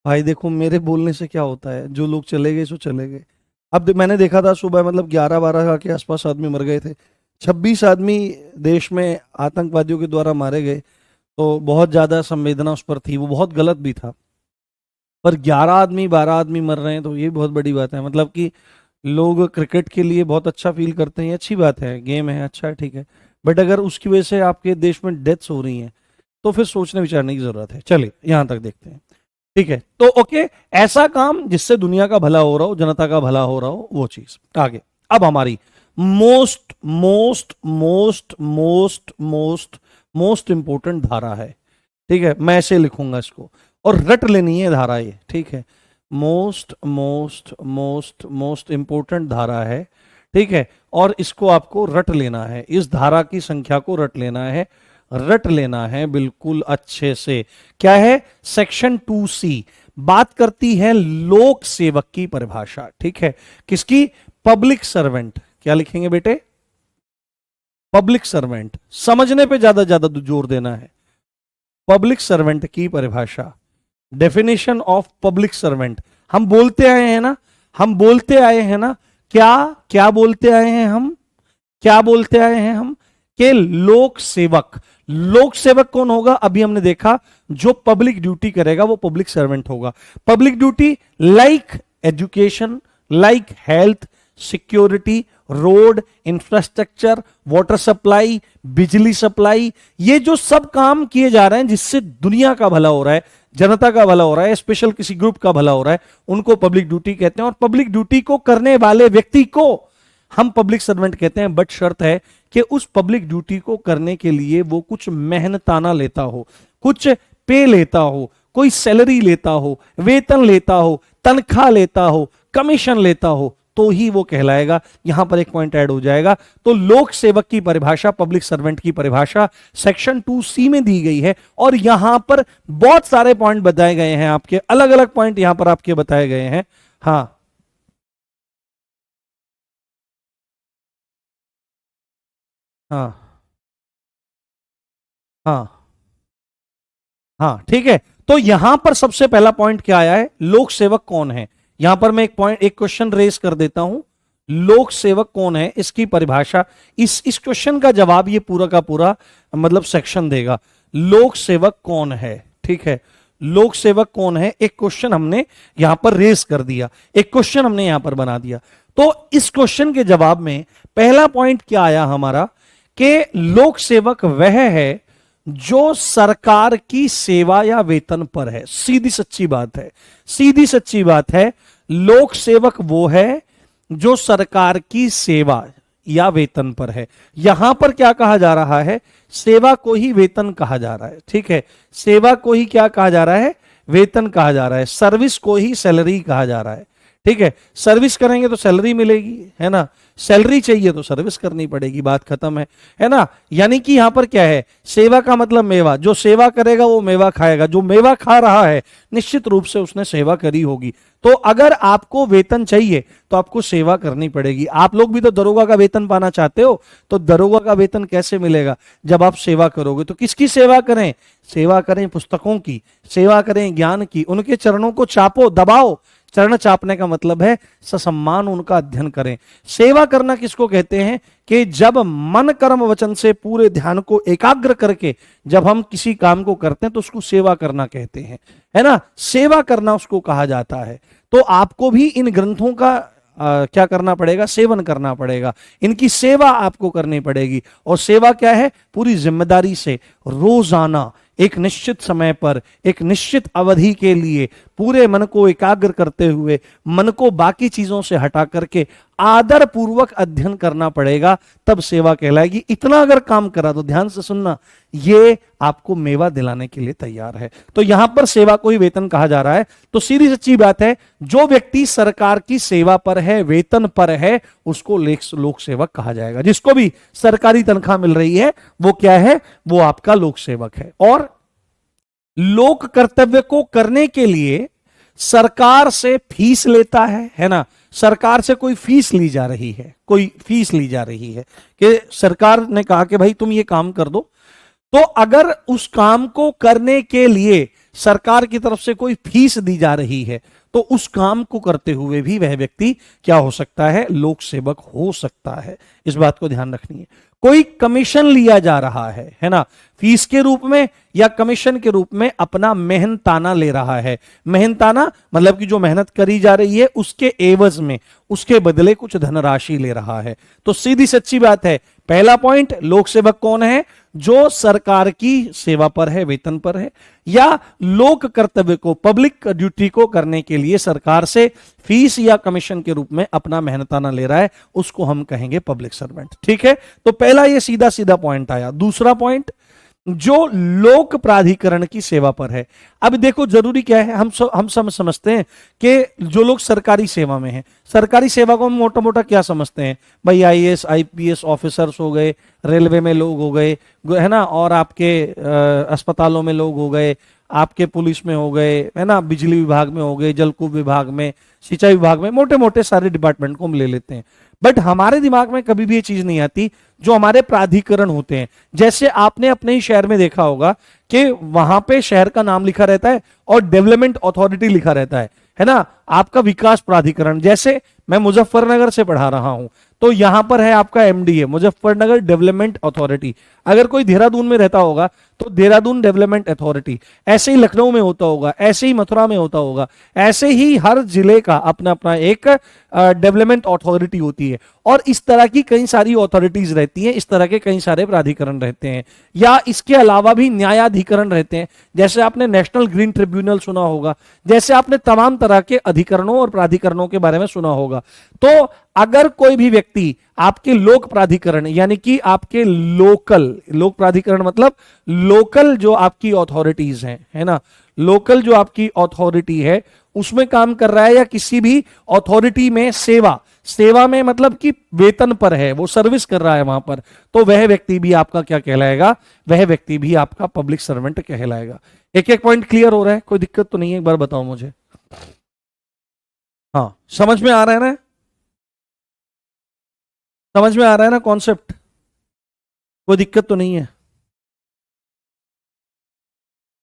भाई देखो, मेरे बोलने से क्या होता है, जो लोग चले गए सो चले गए। अब मैंने देखा था सुबह, मतलब 11-12 के आसपास आदमी मर गए थे, 26 आदमी देश में आतंकवादियों के द्वारा मारे गए, तो बहुत ज्यादा संवेदना उस पर थी, वो बहुत गलत भी था। पर 11 आदमी, 12 आदमी मर रहे हैं तो ये बहुत बड़ी बात है, मतलब कि लोग क्रिकेट के लिए बहुत अच्छा फील करते हैं, ये अच्छी बात है, गेम है, अच्छा है, ठीक है, बट अगर उसकी वजह से आपके देश में डेथ्स हो रही हैं तो फिर सोचने विचारने की जरूरत है। चलिए यहां तक देखते हैं, ठीक है, तो ओके, ऐसा काम जिससे दुनिया का भला हो रहा हो, जनता का भला हो रहा हो, वो चीज आगे। अब हमारी most most most most most most important धारा है, ठीक है, मैं ऐसे लिखूंगा इसको, और रट लेनी है धारा ये, ठीक है, most most most most important धारा है, ठीक है, और इसको आपको रट लेना है, इस धारा की संख्या को रट लेना है, रट लेना है बिल्कुल अच्छे से। क्या है? सेक्शन 2C बात करती है लोक सेवक की परिभाषा, ठीक है, किसकी? Public servant. क्या लिखेंगे बेटे? पब्लिक सर्वेंट, समझने पे ज्यादा ज्यादा जोर देना है। पब्लिक सर्वेंट की परिभाषा, डेफिनेशन ऑफ पब्लिक सर्वेंट। हम बोलते आए हैं ना, हम बोलते आए हैं ना, क्या क्या बोलते आए हैं हम, क्या बोलते आए हैं हम? कि लोक सेवक। लोक सेवक कौन होगा? अभी हमने देखा, जो पब्लिक ड्यूटी करेगा वो पब्लिक सर्वेंट होगा। Public duty like education, like health, security, road, infrastructure, water supply, बिजली सप्लाई, ये जो सब काम किए जा रहे हैं जिससे दुनिया का भला हो रहा है, जनता का भला हो रहा है, स्पेशल किसी ग्रुप का भला हो रहा है, उनको पब्लिक ड्यूटी कहते हैं। और पब्लिक ड्यूटी को करने वाले व्यक्ति को हम पब्लिक सर्वेंट कहते हैं, बट शर्त है कि उस पब्लिक ड्यूटी को करने के लिए वो कुछ मेहनताना लेता हो, कुछ पे लेता हो, कोई सैलरी लेता हो, वेतन लेता हो, तनख्वाह लेता हो, कमीशन लेता हो, तो ही वो कहलाएगा। यहां पर एक पॉइंट ऐड हो जाएगा। तो लोक सेवक की परिभाषा, पब्लिक सर्वेंट की परिभाषा सेक्शन 2C में दी गई है, और यहां पर बहुत सारे पॉइंट बताए गए हैं आपके, अलग अलग पॉइंट यहां पर आपके बताए गए हैं। हाँ। हाँ। हाँ। हाँ, ठीक है, तो यहां पर सबसे पहला पॉइंट क्या आया है, लोक सेवक कौन है। यहां पर मैं एक क्वेश्चन रेज कर देता हूं, लोक सेवक कौन है, इसकी परिभाषा, इस क्वेश्चन का जवाब ये पूरा का पूरा मतलब सेक्शन देगा। लोक सेवक कौन है, ठीक है, लोक सेवक कौन है, एक क्वेश्चन हमने यहां पर रेज कर दिया, एक क्वेश्चन हमने यहां पर बना दिया। तो इस क्वेश्चन के जवाब में पहला पॉइंट क्या आया हमारा, कि लोक सेवक वह है जो सरकार की सेवा या वेतन पर है। सीधी सच्ची बात है, सीधी सच्ची बात है, लोक सेवक वो है जो सरकार की सेवा या वेतन पर है। यहां पर क्या कहा जा रहा है, सेवा को ही वेतन कहा जा रहा है, ठीक है, सेवा को ही क्या कहा जा रहा है, वेतन कहा जा रहा है, सर्विस को ही सैलरी कहा जा रहा है, ठीक है। सर्विस करेंगे तो सैलरी मिलेगी, है ना, सैलरी चाहिए तो सर्विस करनी पड़ेगी, बात खत्म है ना। यानी कि यहां पर क्या है, सेवा का मतलब मेवा, जो सेवा करेगा वो मेवा खाएगा, जो मेवा खा रहा है निश्चित रूप से उसने सेवा करी होगी। तो अगर आपको वेतन चाहिए तो आपको सेवा करनी पड़ेगी। आप लोग भी तो दरोगा का वेतन पाना चाहते हो, तो दरोगा का वेतन कैसे मिलेगा, जब आप सेवा करोगे। तो किसकी सेवा करें, सेवा करें पुस्तकों की, सेवा करें ज्ञान की, उनके चरणों को चापो, दबाओ। चरण चापने का मतलब है ससम्मान उनका अध्ययन करें। सेवा करना किसको कहते हैं, कि जब मन कर्म वचन से पूरे ध्यान को एकाग्र करके जब हम किसी काम को करते हैं तो उसको सेवा करना कहते हैं, है ना, सेवा करना उसको कहा जाता है। तो आपको भी इन ग्रंथों का क्या करना पड़ेगा, सेवन करना पड़ेगा, इनकी सेवा आपको करनी पड़ेगी। और सेवा क्या है, पूरी जिम्मेदारी से रोजाना एक निश्चित समय पर एक निश्चित अवधि के लिए पूरे मन को एकाग्र करते हुए मन को बाकी चीजों से हटा करके आदर पूर्वक अध्ययन करना पड़ेगा, तब सेवा कहलाएगी। इतना अगर काम करा तो ध्यान से सुनना, ये आपको मेवा दिलाने के लिए तैयार है। तो यहां पर सेवा को ही वेतन कहा जा रहा है। तो सीधी सच्ची बात है, जो व्यक्ति सरकार की सेवा पर है, वेतन पर है, उसको लोक सेवक कहा जाएगा। जिसको भी सरकारी तनख्वाह मिल रही है वो क्या है, वो आपका लोक सेवक है। और लोक कर्तव्य को करने के लिए सरकार से फीस लेता है ना, सरकार से कोई फीस ली जा रही है, कोई फीस ली जा रही है कि सरकार ने कहा कि भाई तुम ये काम कर दो, तो अगर उस काम को करने के लिए सरकार की तरफ से कोई फीस दी जा रही है तो उस काम को करते हुए भी वह व्यक्ति क्या हो सकता है, लोक सेवक हो सकता है। इस बात को ध्यान रखनी है। कोई कमीशन लिया जा रहा है ना, फीस के रूप में या कमीशन के रूप में अपना मेहनताना ले रहा है। मेहनताना मतलब कि जो मेहनत करी जा रही है उसके एवज में, उसके बदले कुछ धनराशि ले रहा है। तो सीधी सच्ची बात है, पहला पॉइंट, लोक सेवक कौन है, जो सरकार की सेवा पर है, वेतन पर है, या लोक कर्तव्य को, पब्लिक ड्यूटी को करने के लिए सरकार से फीस या कमीशन के रूप में अपना मेहनताना ले रहा है, उसको हम कहेंगे पब्लिक सर्वेंट। ठीक है, तो पहला ये सीधा सीधा पॉइंट आया। दूसरा पॉइंट, जो लोक प्राधिकरण की सेवा पर है। अब देखो जरूरी क्या है, हम समझते हैं कि जो लोग सरकारी सेवा में हैं, सरकारी सेवा को हम मोटा मोटा क्या समझते हैं भाई, आईएएस आईपीएस ऑफिसर्स हो गए, रेलवे में लोग हो गए, है ना, और आपके अस्पतालों में लोग हो गए, आपके पुलिस में हो गए, है ना, बिजली विभाग में हो गए, जलकूप विभाग में, सिंचाई विभाग में, मोटे मोटे सारे डिपार्टमेंट को हम ले लेते हैं। बट हमारे दिमाग में कभी भी ये चीज नहीं आती जो हमारे प्राधिकरण होते हैं। जैसे आपने अपने ही शहर में देखा होगा कि वहां पे शहर का नाम लिखा रहता है और डेवलपमेंट अथॉरिटी लिखा रहता है ना, आपका विकास प्राधिकरण। जैसे मैं मुजफ्फरनगर से पढ़ा रहा हूं तो यहां पर है आपका एमडीए, मुजफ्फरनगर डेवलपमेंट अथॉरिटी। अगर कोई देहरादून में रहता होगा तो देहरादून डेवलपमेंट अथॉरिटी। ऐसे ही लखनऊ में होता होगा, ऐसे ही मथुरा में होता होगा, ऐसे ही हर जिले का अपना अपना एक डेवलपमेंट अथॉरिटी होती है। और इस तरह की कई सारी अथॉरिटीज रहती हैं, इस तरह के कई सारे प्राधिकरण रहते हैं, या इसके अलावा भी न्यायाधिकरण रहते हैं। जैसे आपने नेशनल ग्रीन ट्रिब्यूनल सुना होगा, जैसे आपने तमाम तरह के अधिकरणों और प्राधिकरणों के बारे में सुना होगा। तो अगर कोई भी व्यक्ति आपके लोक प्राधिकरण यानी कि आपके लोक प्राधिकरण मतलब लोकल जो आपकी अथॉरिटीज हैं, है ना, लोकल जो आपकी अथॉरिटी है उसमें काम कर रहा है, या किसी भी अथॉरिटी में सेवा में मतलब कि वेतन पर है, वो सर्विस कर रहा है वहां पर, तो वह व्यक्ति भी आपका क्या कहलाएगा, वह व्यक्ति भी आपका पब्लिक सर्वेंट कहलाएगा। एक एक पॉइंट क्लियर हो रहा है, कोई दिक्कत तो नहीं है, एक बार बताओ मुझे। हाँ, समझ में आ रहा है ना, समझ में आ रहा है ना कॉन्सेप्ट, कोई दिक्कत तो नहीं है।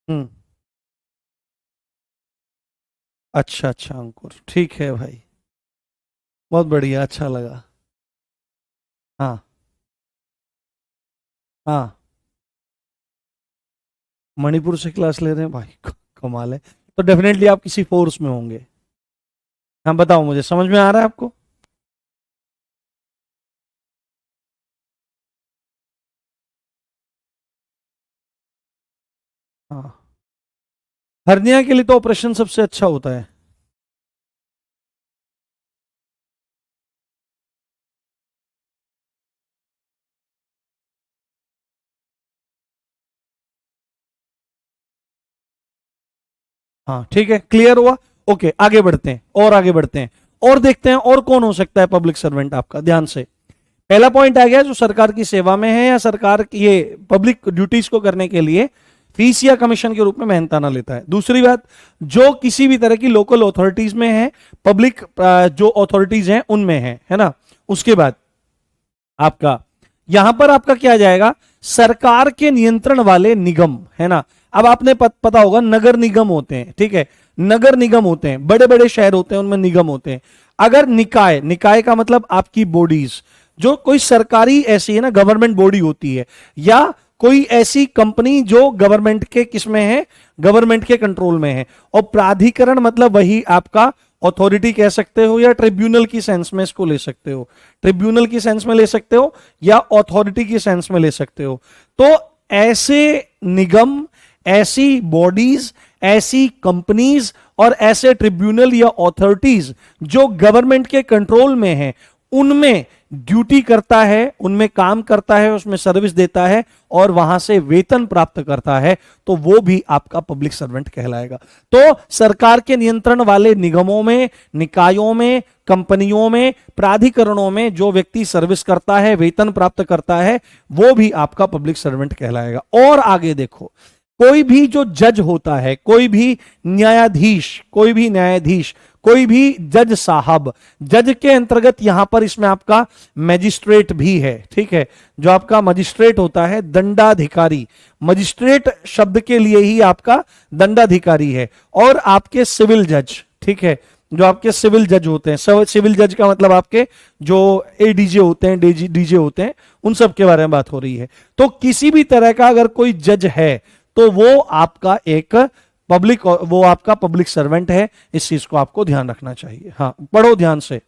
हम्म अच्छा अच्छा अंकुर, ठीक है भाई, बहुत बढ़िया, अच्छा लगा। हाँ हाँ, मणिपुर से क्लास ले रहे हैं भाई, कमाल है। तो डेफिनेटली आप किसी फोर्स में होंगे। हाँ बताओ, मुझे समझ में आ रहा है आपको? हाँ, हर्निया के लिए तो ऑपरेशन सबसे अच्छा होता है। हाँ ठीक है, क्लियर हुआ। ओके, आगे बढ़ते हैं और आगे बढ़ते हैं और देखते हैं और कौन हो सकता है पब्लिक सर्वेंट आपका। ध्यान से, पहला पॉइंट आ गया, जो सरकार की सेवा में है या सरकार की ये पब्लिक ड्यूटीज को करने के लिए फीस या कमीशन के रूप में मेहनताना लेता है। दूसरी बात, जो किसी भी तरह की लोकल अथॉरिटीज में है, पब्लिक जो अथॉरिटीज हैं उनमें है ना। उसके बाद आपका यहां पर आपका क्या आ जाएगा, सरकार के नियंत्रण वाले निगम, है ना। अब आपने पता होगा नगर निगम होते हैं, ठीक है, नगर निगम होते हैं, बड़े बड़े शहर होते हैं उनमें निगम होते हैं। अगर निकाय, निकाय का मतलब आपकी बॉडीज, जो कोई सरकारी ऐसी है ना गवर्नमेंट बॉडी होती है, या कोई ऐसी कंपनी जो गवर्नमेंट के किसमें है, गवर्नमेंट के कंट्रोल में है। और प्राधिकरण मतलब वही आपका अथॉरिटी कह सकते हो, या ट्रिब्यूनल की सेंस में इसको ले सकते हो, ट्रिब्यूनल की सेंस में ले सकते हो, या अथॉरिटी की सेंस में ले सकते हो। तो ऐसे निगम, ऐसी बॉडीज, ऐसी कंपनीज और ऐसे ट्रिब्यूनल या अथॉरिटीज जो गवर्नमेंट के कंट्रोल में है, उनमें ड्यूटी करता है, उनमें काम करता है, उसमें सर्विस देता है और वहां से वेतन प्राप्त करता है, तो वो भी आपका पब्लिक सर्वेंट कहलाएगा। तो सरकार के नियंत्रण वाले निगमों में, निकायों में, कंपनियों में, प्राधिकरणों में जो व्यक्ति सर्विस करता है, वेतन प्राप्त करता है, वो भी आपका पब्लिक सर्वेंट कहलाएगा। और आगे देखो, कोई भी जो जज होता है, कोई भी न्यायाधीश, कोई भी न्यायाधीश, कोई भी जज साहब, जज के अंतर्गत यहां पर इसमें आपका मजिस्ट्रेट भी है, ठीक है। जो आपका मजिस्ट्रेट होता है, दंडाधिकारी, मजिस्ट्रेट शब्द के लिए ही आपका दंडाधिकारी है। और आपके सिविल जज, ठीक है, जो आपके सिविल जज होते हैं, सिविल जज का मतलब आपके जो एडीजे होते हैं, डीजे होते हैं, उन सब के बारे में बात हो रही है। तो किसी भी तरह का अगर कोई जज है तो वो आपका एक पब्लिक, वो आपका पब्लिक सर्वेंट है। इस चीज को आपको ध्यान रखना चाहिए। हाँ पढ़ो ध्यान से।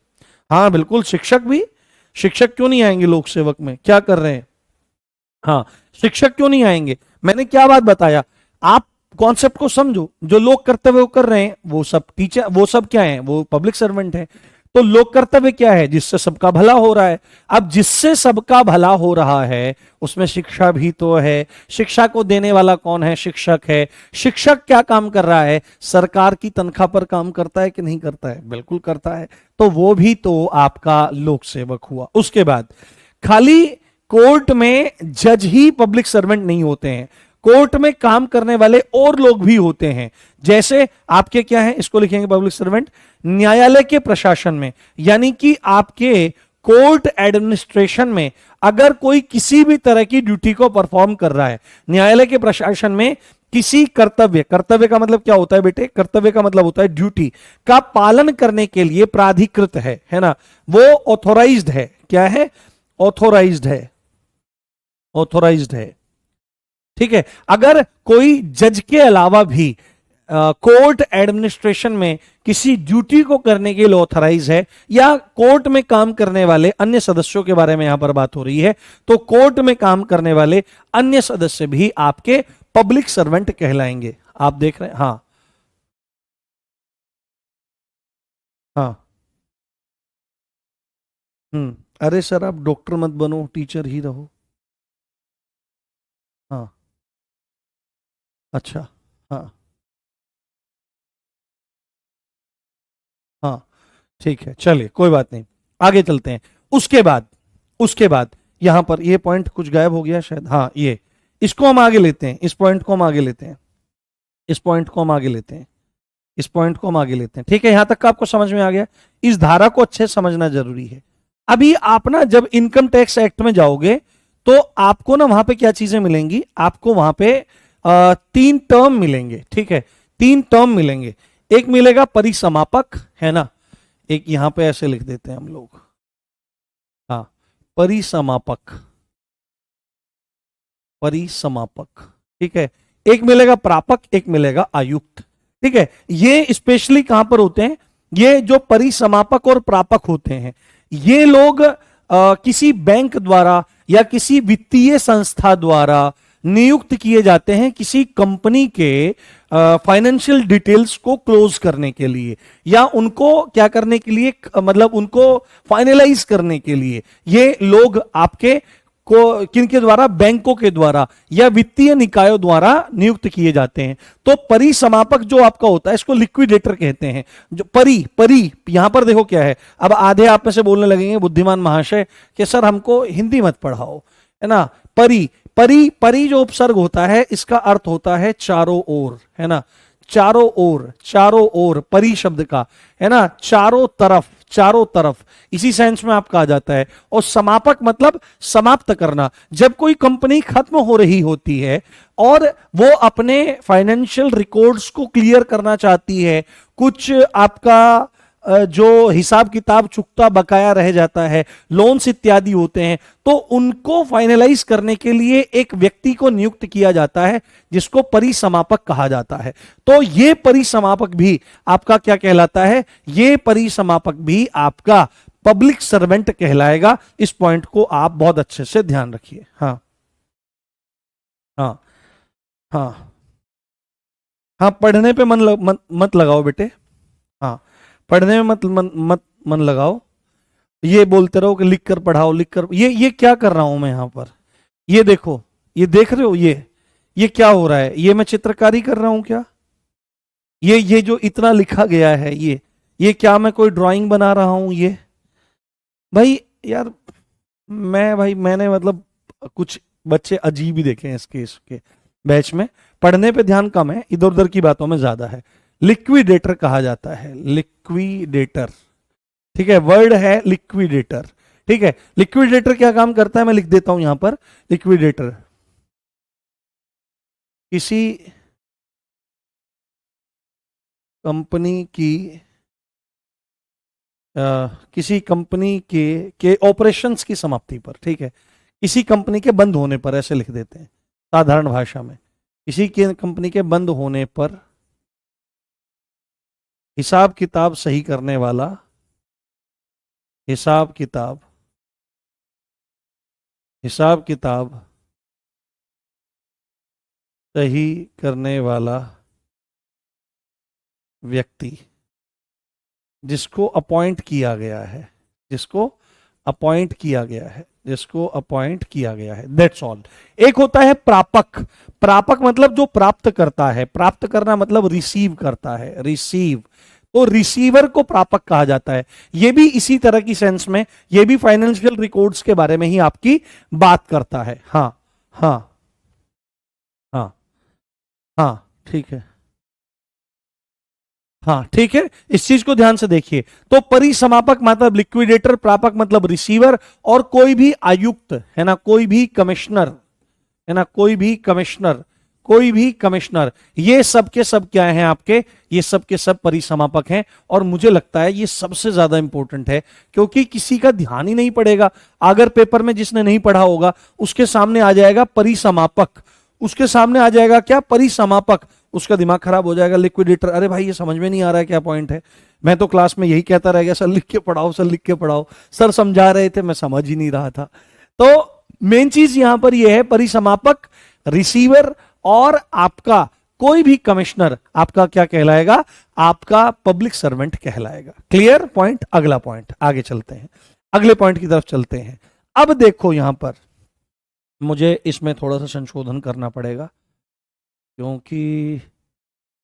हाँ बिल्कुल, शिक्षक भी, शिक्षक क्यों नहीं आएंगे लोक सेवक में, क्या कर रहे हैं? हाँ, शिक्षक क्यों नहीं आएंगे, मैंने क्या बात बताया, आप कॉन्सेप्ट को समझो। जो लोग कर्तव्य कर रहे हैं वो सब टीचर, वो सब क्या है, वो पब्लिक सर्वेंट है। तो लोक कर्तव्य क्या है, जिससे सबका भला हो रहा है। अब जिससे सबका भला हो रहा है उसमें शिक्षा भी तो है। शिक्षा को देने वाला कौन है, शिक्षक है। शिक्षक क्या काम कर रहा है, सरकार की तनख्वाह पर काम करता है कि नहीं करता है, बिल्कुल करता है। तो वो भी तो आपका लोक सेवक हुआ। उसके बाद खाली कोर्ट में जज ही पब्लिक सर्वेंट नहीं होते हैं, कोर्ट में काम करने वाले और लोग भी होते हैं। जैसे आपके क्या है, इसको लिखेंगे पब्लिक सर्वेंट, न्यायालय के प्रशासन में, यानी कि आपके कोर्ट एडमिनिस्ट्रेशन में अगर कोई किसी भी तरह की ड्यूटी को परफॉर्म कर रहा है, न्यायालय के प्रशासन में किसी कर्तव्य, कर्तव्य का मतलब क्या होता है बेटे, कर्तव्य का मतलब होता है ड्यूटी का पालन करने के लिए प्राधिकृत है ना, वो ऑथोराइज्ड है। क्या है, ऑथोराइज्ड है, ऑथोराइज्ड है, ठीक है। अगर कोई जज के अलावा भी कोर्ट एडमिनिस्ट्रेशन में किसी ड्यूटी को करने के लिए ऑथराइज है, या कोर्ट में काम करने वाले अन्य सदस्यों के बारे में यहां पर बात हो रही है, तो कोर्ट में काम करने वाले अन्य सदस्य भी आपके पब्लिक सर्वेंट कहलाएंगे। आप देख रहे हैं, हाँ हाँ। अरे सर आप डॉक्टर मत बनो, टीचर ही रहो। हाँ, अच्छा, हाँ हाँ, ठीक है, चलिए कोई बात नहीं, आगे चलते हैं। उसके बाद, उसके बाद यहां पर ये पॉइंट कुछ गायब हो गया शायद, हाँ ये, इसको हम आगे लेते हैं, इस पॉइंट को हम आगे लेते हैं, इस पॉइंट को हम आगे लेते हैं, इस पॉइंट को हम आगे लेते हैं, ठीक है। यहां तक का आपको समझ में आ गया, इस धारा को अच्छे से समझना जरूरी है। अभी आप ना जब इनकम टैक्स एक्ट में जाओगे तो आपको ना वहां पे क्या चीजें मिलेंगी, आपको वहां पे तीन टर्म मिलेंगे, ठीक है, तीन टर्म मिलेंगे। एक मिलेगा परिसमापक, है ना, एक यहां पे ऐसे लिख देते हैं हम लोग, हाँ, परिसमापक, परिसमापक, ठीक है। एक मिलेगा प्रापक, एक मिलेगा आयुक्त, ठीक है। ये स्पेशली कहां पर होते हैं, ये जो परिसमापक और प्रापक होते हैं, ये लोग किसी बैंक द्वारा या किसी वित्तीय संस्था द्वारा नियुक्त किए जाते हैं किसी कंपनी के फाइनेंशियल डिटेल्स को क्लोज करने के लिए, या उनको क्या करने के लिए, मतलब उनको फाइनलाइज करने के लिए ये लोग आपके को किनके द्वारा, बैंकों के द्वारा या वित्तीय निकायों द्वारा नियुक्त किए जाते हैं। तो परिसमापक जो आपका होता है इसको लिक्विडेटर कहते हैं। जो परी परी यहां पर देखो क्या है, अब आधे आप में से बोलने लगेंगे बुद्धिमान महाशय कि सर हमको हिंदी मत पढ़ाओ, है ना। परी परी परी जो उपसर्ग होता है इसका अर्थ होता है चारों ओर, है ना, चारों ओर, चारों ओर, परी शब्द का, है ना, चारों तरफ, चारों तरफ, इसी सेंस में आपका आ जाता है। और समापक मतलब समाप्त करना, जब कोई कंपनी खत्म हो रही होती है और वो अपने फाइनेंशियल रिकॉर्ड्स को क्लियर करना चाहती है, कुछ आपका जो हिसाब किताब चुकता बकाया रह जाता है, लोन्स इत्यादि होते हैं, तो उनको फाइनलाइज करने के लिए एक व्यक्ति को नियुक्त किया जाता है जिसको परिसमापक कहा जाता है। तो ये परिसमापक भी आपका क्या कहलाता है, ये परिसमापक भी आपका पब्लिक सर्वेंट कहलाएगा। इस पॉइंट को आप बहुत अच्छे से ध्यान रखिए। हाँ हाँ हाँ हाँ, पढ़ने पे मत लगाओ बेटे, हाँ, पढ़ने में मन लगाओ, ये बोलते रहो कि लिख कर पढ़ाओ, लिख कर, ये क्या कर रहा हूं मैं यहां पर, ये देखो, ये देख रहे हो, ये क्या हो रहा है, ये मैं चित्रकारी कर रहा हूं क्या, ये जो इतना लिखा गया है, ये क्या मैं कोई ड्राइंग बना रहा हूं, ये भाई यार, मैंने मतलब कुछ बच्चे अजीब ही देखे हैं इसके बैच में, पढ़ने पे ध्यान कम है, इधर उधर की बातों में ज्यादा है। लिक्विडेटर कहा जाता है, लिक्विडेटर, ठीक है, वर्ड है लिक्विडेटर, ठीक है। लिक्विडेटर क्या काम करता है मैं लिख देता हूं यहां पर, लिक्विडेटर किसी कंपनी की किसी कंपनी के ऑपरेशंस की समाप्ति पर, ठीक है, किसी कंपनी के बंद होने पर, ऐसे लिख देते हैं साधारण भाषा में, किसी के कंपनी के बंद होने पर हिसाब किताब सही करने वाला, हिसाब किताब सही करने वाला व्यक्ति जिसको अपॉइंट किया गया है, जिसको अपॉइंट किया गया है, दैट्स ऑल। एक होता है प्रापक, प्रापक मतलब जो प्राप्त करता है, प्राप्त करना मतलब रिसीव करता है, रिसीव, तो रिसीवर को प्रापक कहा जाता है। यह भी इसी तरह की सेंस में, यह भी फाइनेंशियल रिकॉर्ड्स के बारे में ही आपकी बात करता है। हाँ हाँ हाँ हाँ, ठीक है, हाँ ठीक है, इस चीज को ध्यान से देखिए। तो परिसमापक मतलब लिक्विडेटर, प्रापक मतलब रिसीवर, और कोई भी आयुक्त, है ना, कोई भी कमिश्नर, है ना, कोई भी कमिश्नर, ये सब के सब क्या हैं आपके, ये सब के सब परिसमापक हैं। और मुझे लगता है ये सबसे ज्यादा इंपॉर्टेंट है, क्योंकि किसी का ध्यान ही नहीं पड़ेगा, अगर पेपर में जिसने नहीं पढ़ा होगा उसके सामने आ जाएगा परिसमापक, उसके सामने आ जाएगा क्या, परिसमापक, उसका दिमाग खराब हो जाएगा। लिक्विडेटर, अरे भाई ये समझ में नहीं आ रहा है क्या पॉइंट है, मैं तो क्लास में यही कहता रह गया, सर लिख के पढ़ाओ, सर लिख के पढ़ाओ, सर समझा रहे थे मैं समझ ही नहीं रहा था। तो मेन चीज यहां पर यह है, परिसमापक, रिसीवर, और आपका कोई भी कमिश्नर आपका क्या कहलाएगा, आपका पब्लिक सर्वेंट कहलाएगा। Clear point. अगला पॉइंट, आगे चलते हैं, अगले पॉइंट की तरफ चलते हैं। अब देखो यहां पर मुझे इसमें थोड़ा सा संशोधन करना पड़ेगा, क्योंकि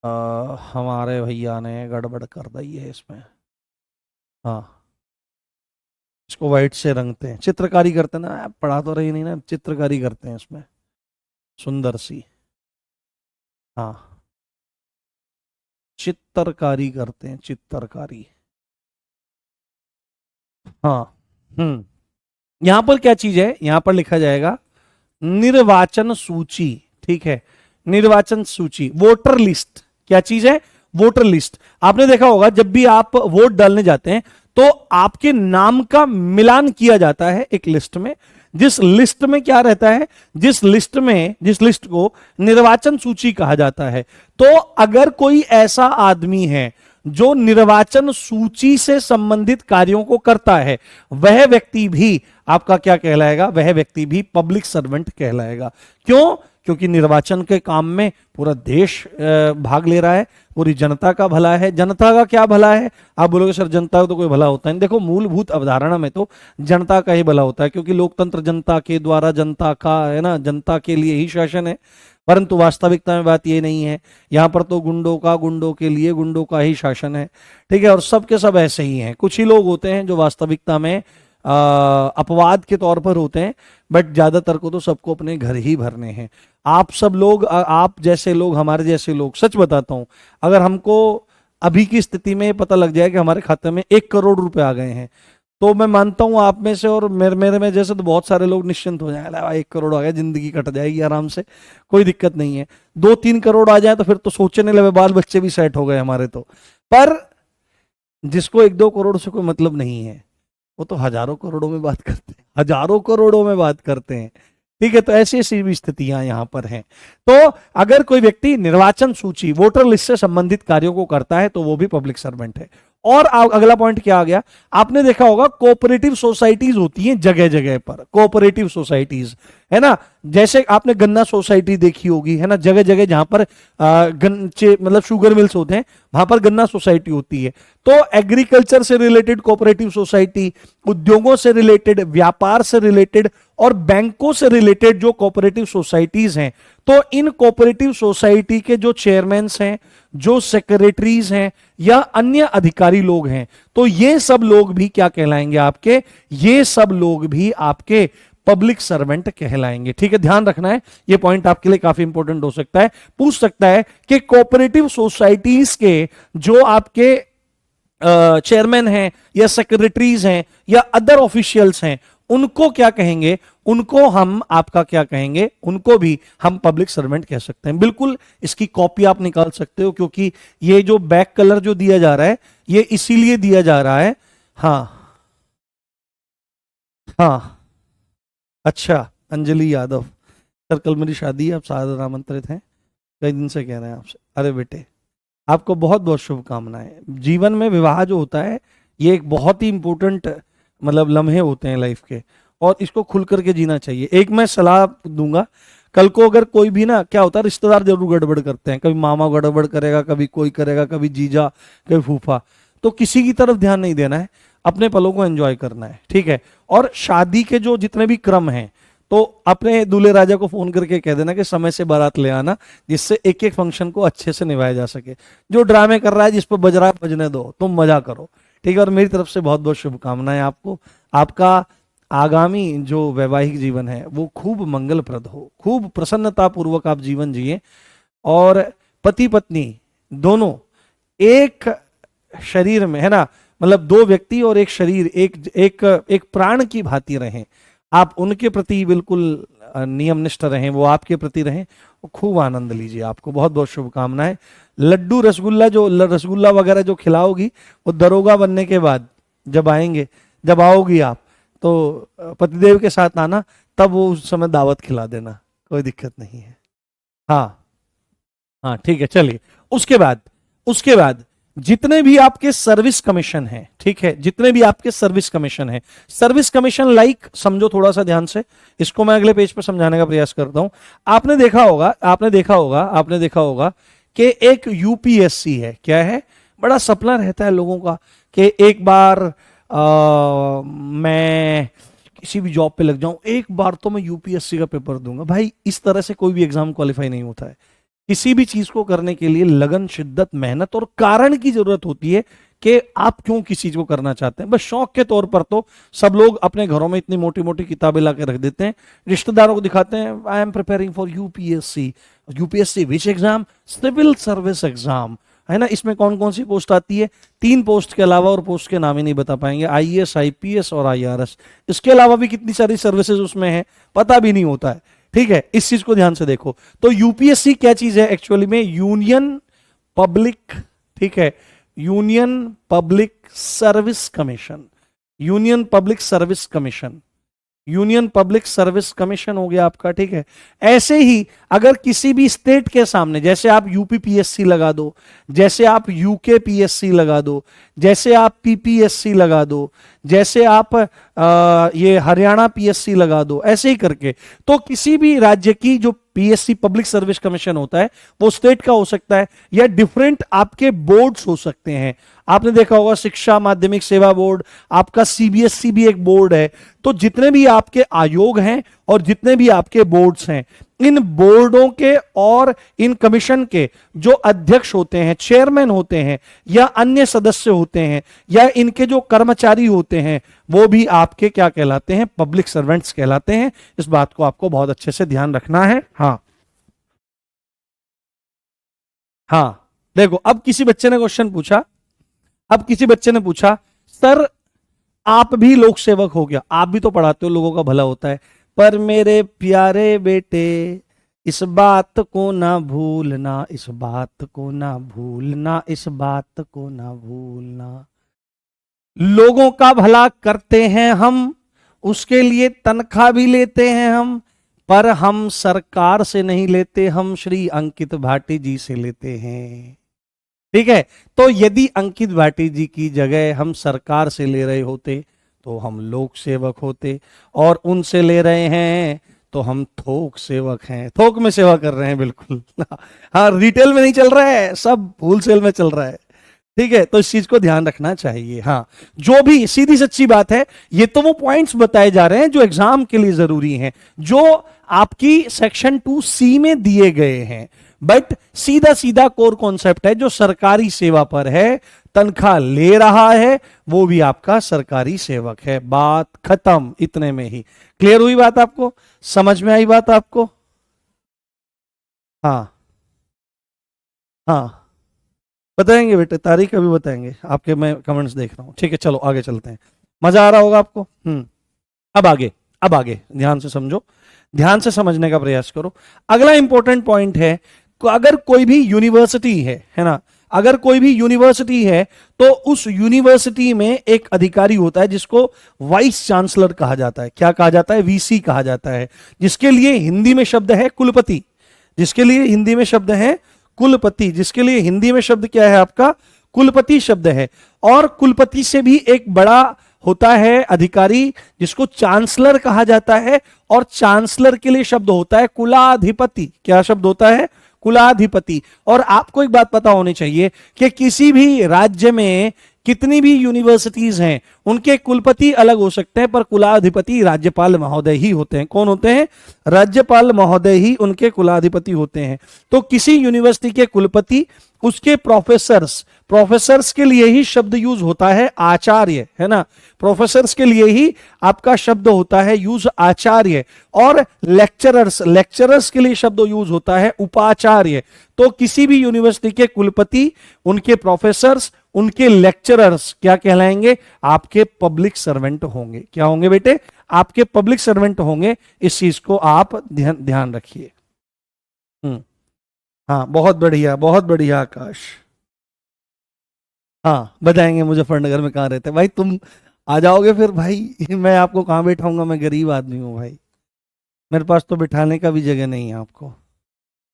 हमारे भैया ने गड़बड़ कर दी है इसमें। हाँ, इसको व्हाइट से रंगते हैं, चित्रकारी करते हैं ना, पढ़ा तो रही नहीं ना, चित्रकारी करते हैं इसमें सुंदर सी, हाँ, चित्रकारी करते हैं, चित्रकारी। हाँ, यहां पर क्या चीज है, यहां पर लिखा जाएगा निर्वाचन सूची, ठीक है, निर्वाचन सूची, वोटर लिस्ट, क्या चीज है, वोटर लिस्ट। आपने देखा होगा जब भी आप वोट डालने जाते हैं तो आपके नाम का मिलान किया जाता है एक लिस्ट में, जिस लिस्ट में क्या रहता है, जिस लिस्ट को निर्वाचन सूची कहा जाता है। तो अगर कोई ऐसा आदमी है जो निर्वाचन सूची से संबंधित कार्यों को करता है, वह व्यक्ति भी आपका क्या कहलाएगा, वह व्यक्ति भी पब्लिक सर्वेंट कहलाएगा। क्यों? क्योंकि निर्वाचन के काम में पूरा देश भाग ले रहा है, पूरी जनता का भला है। जनता का क्या भला है? आप बोलोगे सर जनता का तो कोई भला होता है। देखो, मूलभूत अवधारणा में तो जनता का ही भला होता है, क्योंकि लोकतंत्र जनता के द्वारा, जनता का है ना, जनता के लिए ही शासन है। परंतु वास्तविकता में बात ये नहीं है। यहां पर तो गुंडों के लिए गुंडों का ही शासन है, ठीक है। और सब के सब ऐसे ही हैं। कुछ ही लोग होते हैं जो वास्तविकता में अपवाद के तौर पर होते हैं, बट ज्यादातर को तो सबको अपने घर ही भरने हैं। आप सब लोग, आप जैसे लोग, हमारे जैसे लोग, सच बताता हूं, अगर हमको अभी की स्थिति में पता लग जाए कि हमारे खाते में 1 करोड़ रुपए आ गए हैं, तो मैं मानता हूं आप में से और मेरे में जैसे तो बहुत सारे लोग निश्चिंत हो जाएंगे, 1 करोड़ आ गया, जिंदगी कट जाएगी आराम से, कोई दिक्कत नहीं है। 2-3 करोड़ आ जाए तो फिर तो सोचने लगे, बाल बच्चे भी सेट हो गए हमारे तो। पर जिसको 1-2 करोड़ से कोई मतलब नहीं है, वो तो हजारों करोड़ों में बात करते हैं, हजारों करोड़ों में बात करते हैं, ठीक है। तो ऐसी ऐसी भी स्थितियां यहां पर हैं। तो अगर कोई व्यक्ति निर्वाचन सूची, वोटर लिस्ट से संबंधित कार्यों को करता है तो वो भी पब्लिक सर्वेंट है। और अगला पॉइंट क्या आ गया, आपने देखा होगा कोऑपरेटिव सोसाइटीज होती हैं जगह जगह पर, कोऑपरेटिव सोसाइटीज, है ना। जैसे आपने गन्ना सोसाइटी देखी होगी, है ना, जगह जगह जहां पर मतलब शुगर मिल्स होते हैं, वहां पर गन्ना सोसाइटी होती है। तो एग्रीकल्चर से रिलेटेड कोऑपरेटिव सोसाइटी, उद्योगों से रिलेटेड, व्यापार से रिलेटेड और बैंकों से रिलेटेड जो कोऑपरेटिव सोसाइटीज हैं, तो इन कोऑपरेटिव सोसाइटी के जो चेयरमैन हैं, जो सेक्रेटरीज हैं या अन्य अधिकारी लोग हैं, तो ये सब लोग भी क्या कहलाएंगे आपके, ये सब लोग भी आपके पब्लिक सर्वेंट कहलाएंगे, ठीक है। ध्यान रखना है, ये पॉइंट आपके लिए काफी इंपॉर्टेंट हो सकता है। पूछ सकता है कि कोऑपरेटिव सोसाइटीज के जो आपके चेयरमैन हैं या सेक्रेटरीज हैं या अदर ऑफिशियल्स हैं, उनको क्या कहेंगे, उनको हम आपका क्या कहेंगे, उनको भी हम पब्लिक सर्वेंट कह सकते हैं। बिल्कुल इसकी कॉपी आप निकाल सकते हो, क्योंकि ये जो बैक कलर जो दिया जा रहा है, ये इसीलिए दिया जा रहा है। हाँ हाँ, अच्छा, अंजलि यादव सर, कल मेरी शादी है, आप सादर आमंत्रित हैं, कई दिन से कह रहे हैं आपसे। अरे बेटे, आपको बहुत बहुत शुभकामनाएं। जीवन में विवाह जो होता है, ये एक बहुत ही इंपॉर्टेंट मतलब लम्हे होते हैं लाइफ के, और इसको खुल करके जीना चाहिए। एक मैं सलाह दूंगा, कल को अगर कोई भी ना, क्या होता है, रिश्तेदार जरूर गड़बड़ करते हैं, कभी मामा गड़बड़ करेगा, कभी कोई करेगा, कभी जीजा, कभी फूफा, तो किसी की तरफ ध्यान नहीं देना है, अपने पलों को एंजॉय करना है, ठीक है। और शादी के जो जितने भी क्रम हैं, तो अपने दूल्हे राजा को फोन करके कह देना कि समय से बारात ले आना, जिससे एक एक फंक्शन को अच्छे से निभाया जा सके। जो ड्रामे कर रहा है, जिस पर बज रहा है बजने दो, तुम मजा करो, ठीक है। और मेरी तरफ से बहुत बहुत शुभकामनाएं आपको। आपका आगामी जो वैवाहिक जीवन है वो खूब मंगलप्रद हो, खूब प्रसन्नता पूर्वक आप जीवन जिए, और पति पत्नी दोनों एक शरीर में, है ना, मतलब 2 व्यक्ति और एक शरीर, एक प्राण की भांति रहें। आप उनके प्रति बिल्कुल नियमनिष्ठ रहें, वो आपके प्रति रहें, खूब आनंद लीजिए। आपको बहुत बहुत शुभकामनाएं। लड्डू रसगुल्ला वगैरह जो खिलाओगी, वो दरोगा बनने के बाद जब आओगी आप, तो पतिदेव के साथ आना, तब वो उस समय दावत खिला देना, कोई दिक्कत नहीं है। हाँ हाँ, ठीक है। चलिए, उसके बाद जितने भी आपके सर्विस कमीशन हैं, ठीक है, जितने भी आपके सर्विस कमीशन हैं, सर्विस कमीशन लाइक समझो थोड़ा सा ध्यान से, इसको मैं अगले पेज पर समझाने का प्रयास करता हूं। आपने देखा होगा कि एक यूपीएससी है, क्या है, बड़ा सपना रहता है लोगों का कि एक बार मैं किसी भी जॉब पे लग जाऊं, एक बार तो मैं यूपीएससी का पेपर दूंगा। भाई, इस तरह से कोई भी एग्जाम क्वालिफाई नहीं होता है। किसी भी चीज को करने के लिए लगन, शिद्दत, मेहनत और कारण की जरूरत होती है कि आप क्यों किसी चीज को करना चाहते हैं। बस शौक के तौर पर तो सब लोग अपने घरों में इतनी मोटी मोटी किताबें ला के रख देते हैं, रिश्तेदारों को दिखाते हैं, I am preparing for UPSC which exam, civil service exam, है ना। इसमें कौन कौन सी पोस्ट आती है, 3 पोस्ट के अलावा, और पोस्ट के नाम ही नहीं बता पाएंगे, आईएएस, आईपीएस और आईआरएस। इसके अलावा भी कितनी सारी सर्विसेज उसमें है, पता भी नहीं होता है, ठीक है। इस चीज को ध्यान से देखो। तो यूपीएससी क्या चीज है एक्चुअली में, यूनियन पब्लिक ठीक है, union public service commission, union public service commission, union public service commission हो गया आपका, ठीक है। ऐसे ही अगर किसी भी स्टेट के सामने, जैसे आप यूपी पीएससी लगा दो, जैसे आप यूके पीएससी लगा दो, जैसे आप पीपीएससी लगा दो, जैसे आप ये हरियाणा पीएससी लगा दो, ऐसे ही करके, तो किसी भी राज्य की जो पीएससी पब्लिक सर्विस कमीशन होता है वो स्टेट का हो सकता है, या डिफरेंट आपके बोर्ड्स हो सकते हैं। आपने देखा होगा शिक्षा माध्यमिक सेवा बोर्ड, आपका सीबीएसई भी एक बोर्ड है। तो जितने भी आपके आयोग हैं और जितने भी आपके बोर्ड्स हैं, इन बोर्डों के और इन कमीशन के जो अध्यक्ष होते हैं, चेयरमैन होते हैं, या अन्य सदस्य होते हैं, या इनके जो कर्मचारी होते हैं, वो भी आपके क्या कहलाते हैं, पब्लिक सर्वेंट्स कहलाते हैं। इस बात को आपको बहुत अच्छे से ध्यान रखना है। हाँ हाँ, देखो अब किसी बच्चे ने क्वेश्चन पूछा, अब किसी बच्चे ने पूछा सर आप भी लोक सेवक हो गया, आप भी तो पढ़ाते हो, लोगों का भला होता है, पर मेरे प्यारे बेटे इस बात को ना भूलना, इस बात को ना भूलना, इस बात को ना भूलना, लोगों का भला करते हैं हम, उसके लिए तनख्वाह भी लेते हैं हम, पर हम सरकार से नहीं लेते, हम श्री अंकित भाटी जी से लेते हैं। ठीक है, तो यदि अंकित भाटी जी की जगह हम सरकार से ले रहे होते तो हम लोक सेवक होते, और उनसे ले रहे हैं तो हम थोक सेवक हैं, थोक में सेवा कर रहे हैं बिल्कुल। हाँ, रिटेल में नहीं चल रहा है, सब होलसेल में चल रहा है। ठीक है, तो इस चीज को ध्यान रखना चाहिए। हाँ, जो भी सीधी सच्ची बात है, ये तो वो पॉइंट्स बताए जा रहे हैं जो एग्जाम के लिए जरूरी हैं, जो आपकी सेक्शन 2C में दिए गए हैं। बट सीधा सीधा कोर कॉन्सेप्ट है, जो सरकारी सेवा पर है, तनख्वाह ले रहा है, वो भी आपका सरकारी सेवक है। बात खत्म, इतने में ही क्लियर हुई बात, आपको समझ में आई बात आपको? हाँ हाँ, बताएंगे बेटे, तारीख अभी बताएंगे आपके, मैं कमेंट्स देख रहा हूं। ठीक है, चलो आगे चलते हैं, मजा आ रहा होगा आपको। अब आगे, अब आगे ध्यान से समझो, ध्यान से समझने का प्रयास करो। अगला इंपॉर्टेंट पॉइंट है, अगर कोई भी यूनिवर्सिटी है ना, अगर कोई भी यूनिवर्सिटी है तो उस यूनिवर्सिटी में एक अधिकारी होता है जिसको वाइस चांसलर कहा जाता है। क्या कहा जाता है? वीसी कहा जाता है, जिसके लिए हिंदी में शब्द है कुलपति, जिसके लिए हिंदी में शब्द है कुलपति, जिसके लिए हिंदी में शब्द क्या है आपका? कुलपति शब्द है। और कुलपति से भी एक बड़ा होता है अधिकारी जिसको चांसलर कहा जाता है, और चांसलर के लिए शब्द होता है कुलाधिपति। क्या शब्द होता है? कुलाधिपति। और आपको एक बात पता होनी चाहिए कि किसी भी राज्य में कितनी भी यूनिवर्सिटीज हैं, उनके कुलपति अलग हो सकते हैं, पर कुलाधिपति राज्यपाल महोदय ही होते हैं। कौन होते हैं? राज्यपाल महोदय ही उनके कुलाधिपति होते हैं। तो किसी यूनिवर्सिटी के कुलपति, उसके प्रोफेसर्स के लिए ही शब्द यूज होता है आचार्य, है ना। प्रोफेसर्स के लिए ही आपका शब्द होता है यूज आचार्य, और लेक्चरर्स के लिए शब्द यूज होता है उपाचार्य। तो किसी भी यूनिवर्सिटी के कुलपति, उनके प्रोफेसर्स, उनके लेक्चरर्स क्या कहलाएंगे? आपके पब्लिक सर्वेंट होंगे। क्या होंगे बेटे? आपके पब्लिक सर्वेंट होंगे। इस चीज को आप ध्यान रखिए। हाँ, बहुत बढ़िया आकाश। हाँ, बताएंगे मुजफ्फरनगर में कहाँ रहते हैं भाई। तुम आ जाओगे फिर भाई, मैं आपको कहाँ बैठाऊंगा? मैं गरीब आदमी हूँ भाई, मेरे पास तो बिठाने का भी जगह नहीं है आपको।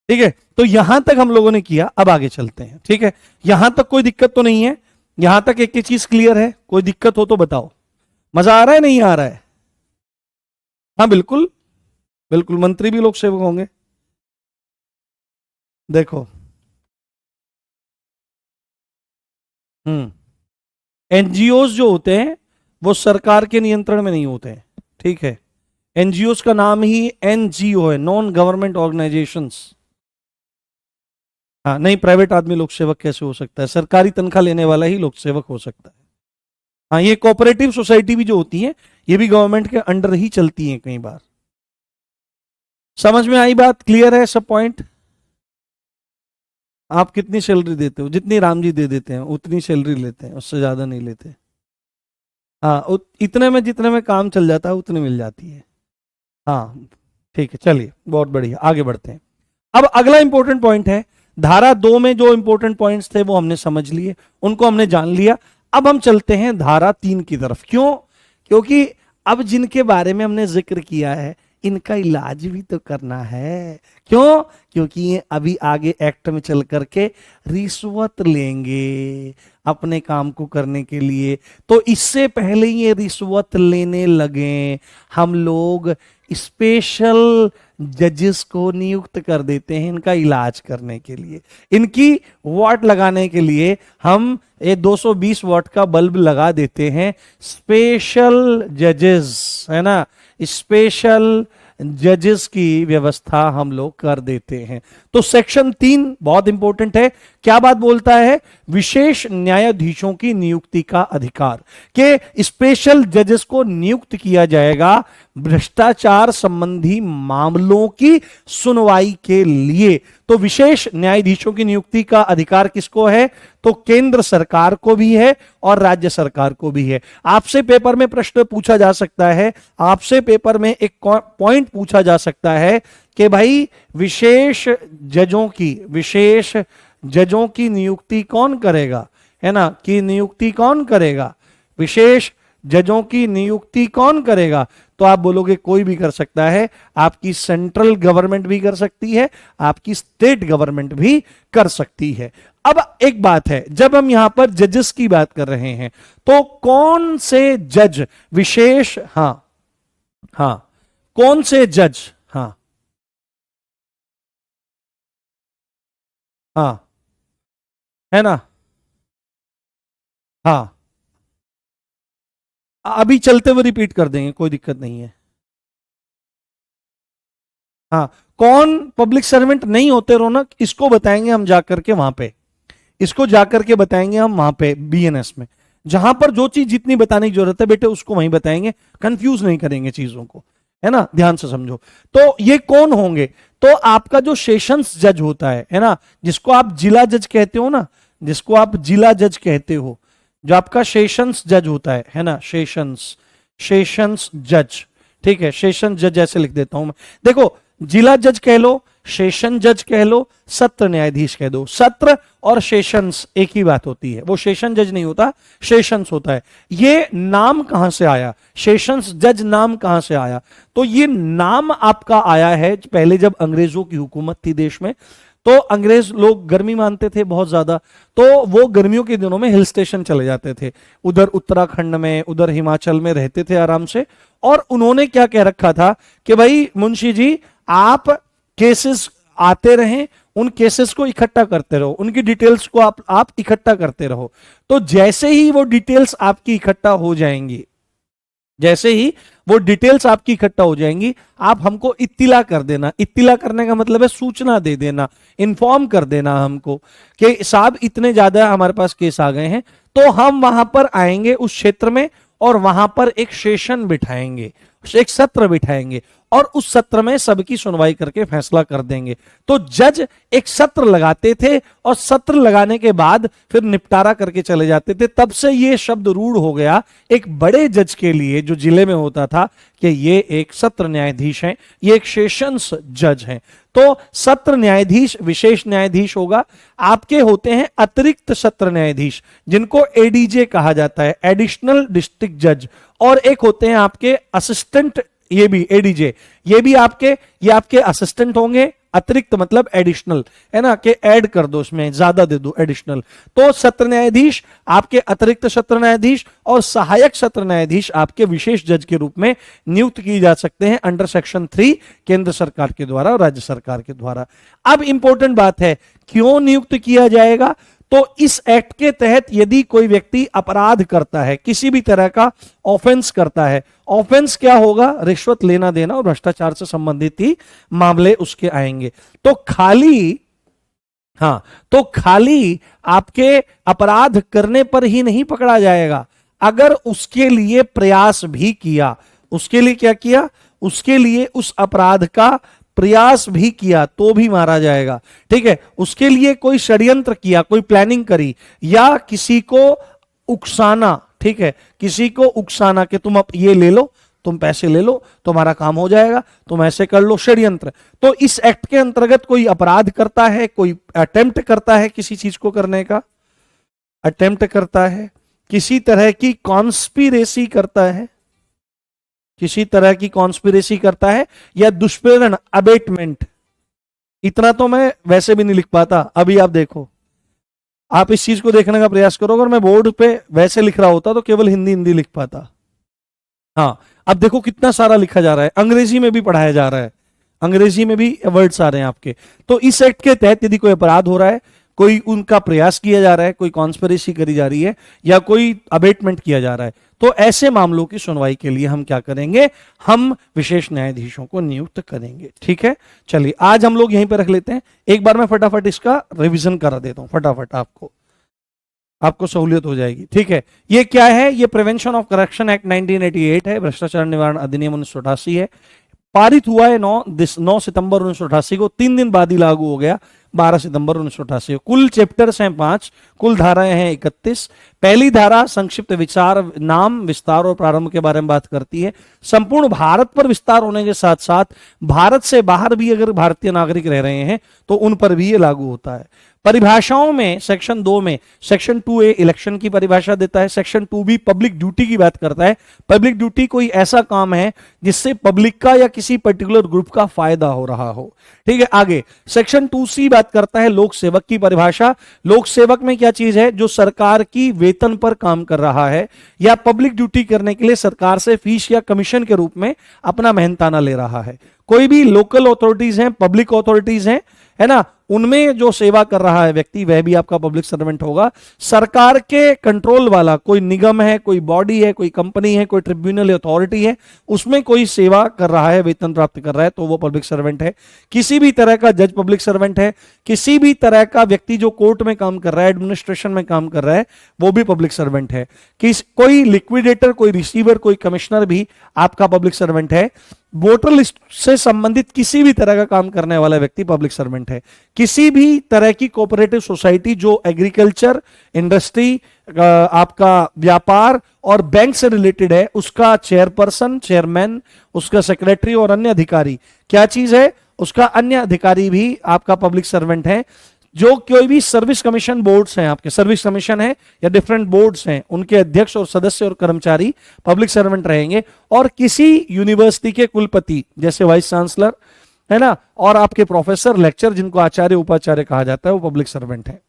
ठीक है, तो यहां तक हम लोगों ने किया, अब आगे चलते हैं। ठीक है, यहां तक कोई दिक्कत तो नहीं है? यहां तक एक ही चीज क्लियर है? कोई दिक्कत हो तो बताओ। मजा आ रहा है, नहीं आ रहा है? हाँ बिल्कुल बिल्कुल, मंत्री भी लोक सेवक होंगे। देखो, एनजीओ जो होते हैं वो सरकार के नियंत्रण में नहीं होते हैं। ठीक है, एनजीओ का नाम ही एनजीओ है, नॉन गवर्नमेंट ऑर्गेनाइजेशंस। हाँ, नहीं, प्राइवेट आदमी लोक सेवक कैसे हो सकता है? सरकारी तनख्वाह लेने वाला ही लोक सेवक हो सकता है। हाँ, ये कोऑपरेटिव सोसाइटी भी जो होती है, ये भी गवर्नमेंट के अंडर ही चलती हैं कई बार। समझ में आई बात? क्लियर है सब पॉइंट? आप कितनी सैलरी देते हो? जितनी राम जी दे देते हैं उतनी सैलरी लेते हैं, उससे ज्यादा नहीं लेते। हाँ, इतने में जितने में काम चल जाता है उतनी मिल जाती है। हाँ ठीक है, चलिए बहुत बढ़िया, आगे बढ़ते हैं। अब अगला इंपॉर्टेंट पॉइंट है, धारा 2 में जो इंपॉर्टेंट पॉइंट्स थे वो हमने समझ लिए, उनको हमने जान लिया। अब हम चलते हैं धारा 3 की तरफ। क्यों? क्योंकि अब जिनके बारे में हमने जिक्र किया है इनका इलाज भी तो करना है। क्यों? क्योंकि ये अभी आगे एक्ट में चल करके रिश्वत लेंगे अपने काम को करने के लिए। तो इससे पहले ये रिश्वत लेने लगे, हम लोग स्पेशल जजेस को नियुक्त कर देते हैं इनका इलाज करने के लिए। इनकी वाट लगाने के लिए हम ये 220 वाट का बल्ब लगा देते हैं। स्पेशल जजेस, है ना, स्पेशल जजेस की व्यवस्था हम लोग कर देते हैं। तो सेक्शन 3 बहुत इंपॉर्टेंट है। क्या बात बोलता है? विशेष न्यायाधीशों की नियुक्ति का अधिकार, के स्पेशल जजेस को नियुक्त किया जाएगा भ्रष्टाचार संबंधी मामलों की सुनवाई के लिए। तो विशेष न्यायाधीशों की नियुक्ति का अधिकार किसको है? तो केंद्र सरकार को भी है और राज्य सरकार को भी है। आपसे पेपर में प्रश्न पूछा जा सकता है, आपसे पेपर में एक पॉइंट पूछा जा सकता है कि भाई विशेष जजों की नियुक्ति कौन करेगा, है ना, कि नियुक्ति कौन करेगा, विशेष जजों की नियुक्ति कौन करेगा? तो आप बोलोगे कोई भी कर सकता है। आपकी सेंट्रल गवर्नमेंट भी कर सकती है, आपकी स्टेट गवर्नमेंट भी कर सकती है। अब एक बात है, जब हम यहां पर जजेस की बात कर रहे हैं तो कौन से जज विशेष, हाँ कौन से जज, हाँ है ना, हाँ अभी चलते हुए रिपीट कर देंगे, कोई दिक्कत नहीं है। हाँ, कौन पब्लिक सर्वेंट नहीं होते रौनक, इसको बताएंगे हम जाकर के वहां पे, इसको जाकर के बताएंगे हम वहां पे बीएनएस में। जहां पर जो चीज जितनी बताने की जरूरत है बेटे उसको वहीं बताएंगे, कंफ्यूज नहीं करेंगे चीजों को, है ना, ध्यान से समझो। तो ये कौन होंगे? तो आपका जो सेशंस जज होता है ना, जिसको आप जिला जज कहते हो ना, जिसको आप जिला जज कहते हो, जो आपका सेशंस जज होता है ना, सेशंस जज, ठीक है, सेशन जज ऐसे लिख देता हूं मैं। देखो, जिला जज कह लो, सेशन जज कह लो, सत्र न्यायाधीश कह दो, सत्र और सेशंस एक ही बात होती है। वो सेशन जज नहीं होता, सेशंस होता है। ये नाम कहां से आया, सेशंस जज नाम कहां से आया? तो ये नाम आपका आया है पहले जब अंग्रेजों की हुकूमत थी देश में, तो अंग्रेज लोग गर्मी मानते थे बहुत ज्यादा, तो वो गर्मियों के दिनों में हिल स्टेशन चले जाते थे, उधर उत्तराखंड में, उधर हिमाचल में रहते थे आराम से। और उन्होंने क्या कह रखा था कि भाई मुंशी जी, आप केसेस आते रहें, उन केसेस को इकट्ठा करते रहो, उनकी डिटेल्स को आप इकट्ठा करते रहो। तो जैसे ही वो डिटेल्स आपकी इकट्ठा हो जाएंगी, जैसे ही वो डिटेल्स आपकी इकट्ठा हो जाएंगी, आप हमको इत्तिला कर देना। इत्तिला करने का मतलब है सूचना दे देना, इन्फॉर्म कर देना हमको कि साहब इतने ज्यादा हमारे पास केस आ गए हैं। तो हम वहां पर आएंगे उस क्षेत्र में और वहां पर एक सेशन बिठाएंगे, एक सत्र बिठाएंगे और उस सत्र में सबकी सुनवाई करके फैसला कर देंगे। तो जज एक सत्र लगाते थे और सत्र लगाने के बाद फिर निपटारा करके चले जाते थे। तब से ये शब्द रूढ़ हो गया एक बड़े जज के लिए जो जिले में होता था कि ये एक सत्र न्यायाधीश हैं, ये एक सेशंस जज हैं। तो सत्र न्यायाधीश विशेष न्यायाधीश होगा। आपके होते हैं अतिरिक्त सत्र न्यायाधीश, जिनको एडीजे कहा जाता है, एडिशनल डिस्ट्रिक्ट जज। और एक होते हैं आपके असिस्टेंट, ये भी एडीजे, ये आपके असिस्टेंट होंगे। अतिरिक्त मतलब एडिशनल, है ना, कि ऐड कर दो, उसमें ज्यादा दे दो, एडिशनल। तो सत्र न्यायाधीश आपके अतिरिक्त सत्र न्यायाधीश और सहायक सत्र न्यायाधीश आपके विशेष जज के रूप में नियुक्त किए जा सकते हैं अंडर सेक्शन 3 केंद्र सरकार के द्वारा और राज्य सरकार के द्वारा। अब इंपॉर्टेंट बात है, क्यों नियुक्त किया जाएगा? तो इस एक्ट के तहत यदि कोई व्यक्ति अपराध करता है, किसी भी तरह का ऑफेंस करता है, ऑफेंस क्या होगा? रिश्वत लेना देना और भ्रष्टाचार से संबंधित ही मामले उसके आएंगे। तो खाली आपके अपराध करने पर ही नहीं पकड़ा जाएगा, अगर उसके लिए प्रयास भी किया, उसके लिए क्या किया, उसके लिए उस अपराध का प्रयास भी किया तो भी मारा जाएगा। ठीक है, उसके लिए कोई षड्यंत्र किया, कोई प्लानिंग करी, या किसी को उकसाना, ठीक है, किसी को उकसाना कि तुम अब ये ले लो, तुम पैसे ले लो, तुम्हारा काम हो जाएगा, तुम ऐसे कर लो, षड्यंत्र। तो इस एक्ट के अंतर्गत कोई अपराध करता है, कोई अटेम्प्ट करता है किसी चीज को करने का, अटेम्प्ट करता है, किसी तरह की कॉन्स्पिरेसी करता है, किसी तरह की कॉन्स्पिरेसी करता है, या दुष्प्रेरण अबेटमेंट। इतना तो मैं वैसे भी नहीं लिख पाता, अभी आप देखो, आप इस चीज को देखने का प्रयास करो, अगर मैं बोर्ड पे वैसे लिख रहा होता तो केवल हिंदी हिंदी लिख पाता। हाँ, अब देखो कितना सारा लिखा जा रहा है, अंग्रेजी में भी पढ़ाया जा रहा है, अंग्रेजी में भी वर्ड्स आ रहे हैं आपके। तो इस एक्ट के तहत यदि कोई अपराध हो रहा है, कोई उनका प्रयास किया जा रहा है, कोई कॉन्स्पिरेसी करी जा रही है, या कोई अबेटमेंट किया जा रहा है, तो ऐसे मामलों की सुनवाई के लिए हम क्या करेंगे, हम विशेष न्यायाधीशों को नियुक्त करेंगे। ठीक है, चलिए आज हम लोग यहीं पर रख लेते हैं। एक बार मैं फटाफट इसका रिवीजन करा देता हूं, फटाफट आपको सहूलियत हो जाएगी। ठीक है, ये क्या है, ये प्रिवेंशन ऑफ करप्शन एक्ट 1988 है, भ्रष्टाचार निवारण अधिनियम 1988 है, पारित हुआ है 9 सितंबर 1988 को, 3 दिन बाद ही लागू हो गया 12 सितंबर 1988 को। कुल चैप्टर्स हैं 5, कुल धाराएं हैं 31। पहली धारा संक्षिप्त विचार, नाम, विस्तार और प्रारंभ के बारे में बात करती है। संपूर्ण भारत पर विस्तार होने के साथ साथ भारत से बाहर भी अगर भारतीय नागरिक रह रहे हैं तो उन पर भी ये लागू होता है। परिभाषाओं में सेक्शन 2 में सेक्शन 2A इलेक्शन की परिभाषा देता है, सेक्शन 2B पब्लिक ड्यूटी की बात करता है। पब्लिक ड्यूटी कोई ऐसा काम है जिससे पब्लिक का या किसी पर्टिकुलर ग्रुप का फायदा हो रहा हो। ठीक है, आगे सेक्शन 2C बात करता है लोक सेवक की परिभाषा। लोक सेवक में क्या चीज है, जो सरकार की वेतन पर काम कर रहा है या पब्लिक ड्यूटी करने के लिए सरकार से फीस या कमीशन के रूप में अपना मेहनताना ले रहा है। कोई भी लोकल अथॉरिटीज हैं, पब्लिक अथॉरिटीज हैं, है ना, उनमें जो सेवा कर रहा है व्यक्ति वह भी आपका पब्लिक सर्वेंट होगा। सरकार के कंट्रोल वाला कोई निगम है, कोई बॉडी है, कोई कंपनी है, कोई ट्रिब्यूनल अथॉरिटी है, उसमें कोई सेवा कर रहा है, वेतन प्राप्त कर रहा है, तो वो पब्लिक सर्वेंट है। किसी भी तरह का जज पब्लिक सर्वेंट है, किसी भी तरह का व्यक्ति जो कोर्ट में काम कर रहा है, एडमिनिस्ट्रेशन में काम कर रहा है, वो भी पब्लिक सर्वेंट है। कोई लिक्विडेटर, कोई रिसीवर, कोई कमिश्नर भी आपका पब्लिक सर्वेंट है। वोटर लिस्ट से संबंधित किसी भी तरह का काम करने वाला व्यक्ति पब्लिक सर्वेंट है। किसी भी तरह की कोऑपरेटिव सोसाइटी जो एग्रीकल्चर, इंडस्ट्री, आपका व्यापार और बैंक से रिलेटेड है, उसका चेयरपर्सन, चेयरमैन, उसका सेक्रेटरी और अन्य अधिकारी, क्या चीज है, उसका अन्य अधिकारी भी आपका पब्लिक सर्वेंट है। जो कोई भी सर्विस कमीशन बोर्ड्स हैं, आपके सर्विस कमीशन है या डिफरेंट बोर्ड्स हैं, उनके अध्यक्ष और सदस्य और कर्मचारी पब्लिक सर्वेंट रहेंगे। और किसी यूनिवर्सिटी के कुलपति जैसे वाइस चांसलर, है ना, और आपके प्रोफेसर, लेक्चर, जिनको आचार्य उपाचार्य कहा जाता है, वो पब्लिक सर्वेंट है।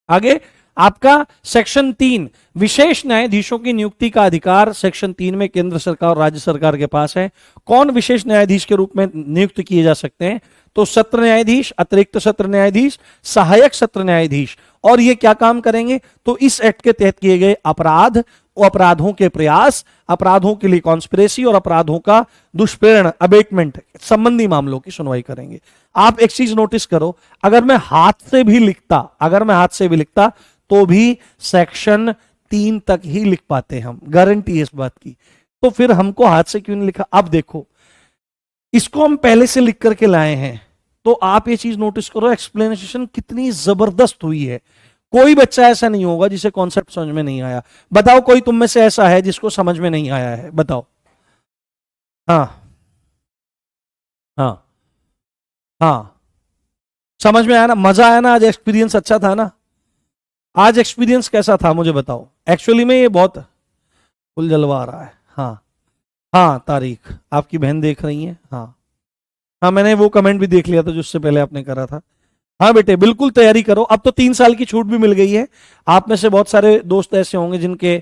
आगे आपका सेक्शन 3 विशेष न्यायाधीशों की नियुक्ति का अधिकार सेक्शन 3 में केंद्र सरकार और राज्य सरकार के पास है। कौन विशेष न्यायाधीश के रूप में नियुक्त किए जा सकते हैं, तो सत्र न्यायाधीश, अतिरिक्त सत्र न्यायाधीश, सहायक सत्र न्यायाधीश। और ये क्या काम करेंगे, तो इस एक्ट के तहत किए गए अपराध, अपराधों के प्रयास, अपराधों के लिए कॉन्स्पिरेसी और अपराधों का दुष्प्रेरण, अबेटमेंट संबंधी मामलों की सुनवाई करेंगे। आप एक चीज नोटिस करो, अगर मैं हाथ से भी लिखता तो भी सेक्शन 3 तक ही लिख पाते हम, गारंटी है इस बात की। तो फिर हमको हाथ से क्यों नहीं लिखा। अब देखो, इसको हम पहले से लिख करके लाए हैं, तो आप ये चीज नोटिस करो, एक्सप्लेनेशन कितनी जबरदस्त हुई है। कोई बच्चा ऐसा नहीं होगा जिसे कॉन्सेप्ट समझ में नहीं आया। बताओ कोई तुम में से ऐसा है जिसको समझ में नहीं आया है, बताओ। हाँ हाँ हाँ, समझ में आया ना, मजा आया ना, आज एक्सपीरियंस अच्छा था ना। आज एक्सपीरियंस कैसा था मुझे बताओ। एक्चुअली में ये बहुत फुल जलवा आ रहा है। हाँ हाँ, तारीख आपकी बहन देख रही है। हाँ हाँ, मैंने वो कमेंट भी देख लिया था जो उससे पहले आपने करा था। हाँ बेटे, बिल्कुल तैयारी करो, अब तो 3 साल की छूट भी मिल गई है। आप में से बहुत सारे दोस्त ऐसे होंगे जिनके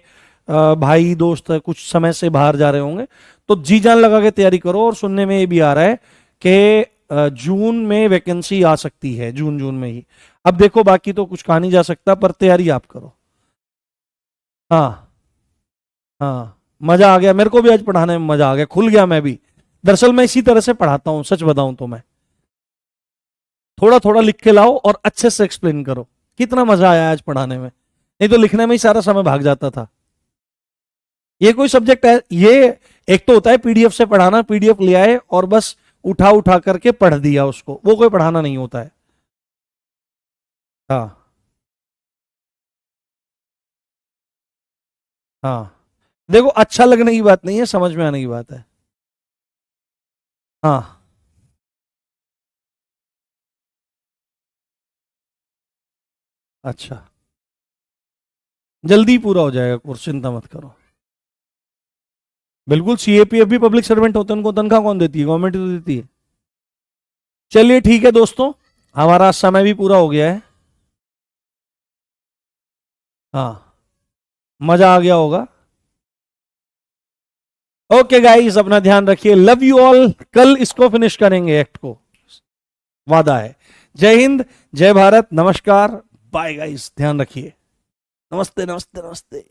भाई दोस्त कुछ समय से बाहर जा रहे होंगे, तो जी जान लगा के तैयारी करो। और सुनने में ये भी आ रहा है कि जून में वैकेंसी आ सकती है, जून में ही। अब देखो, बाकी तो कुछ कहा नहीं जा सकता, पर तैयारी आप करो। हाँ हाँ, मजा आ गया, मेरे को भी आज पढ़ाने में मजा आ गया, खुल गया मैं भी। दरअसल मैं इसी तरह से पढ़ाता हूं, सच बताऊं तो मैं थोड़ा थोड़ा लिख के लाओ और अच्छे से एक्सप्लेन करो। कितना मजा आया आज पढ़ाने में, नहीं तो लिखने में ही सारा समय भाग जाता था। ये कोई सब्जेक्ट है, ये एक तो होता है पीडीएफ से पढ़ाना, पीडीएफ ले आए और बस उठा उठा करके पढ़ दिया उसको, वो कोई पढ़ाना नहीं होता है। हाँ हाँ, देखो अच्छा लगने की बात नहीं है, समझ में आने की बात है। हाँ अच्छा, जल्दी पूरा हो जाएगा कोर्स, चिंता मत करो। बिल्कुल, सीएपीएफ भी पब्लिक सर्वेंट होते हैं, उनको तनख्वाह कौन देती है? गवर्नमेंट तो देती है। चलिए ठीक है दोस्तों, हमारा समय भी पूरा हो गया है। हाँ, मजा आ गया होगा। ओके गाइस, अपना ध्यान रखिए, लव यू ऑल, कल इसको फिनिश करेंगे एक्ट को, वादा है। जय हिंद, जय भारत, नमस्कार, बाय गाइस, ध्यान रखिए। नमस्ते नमस्ते नमस्ते।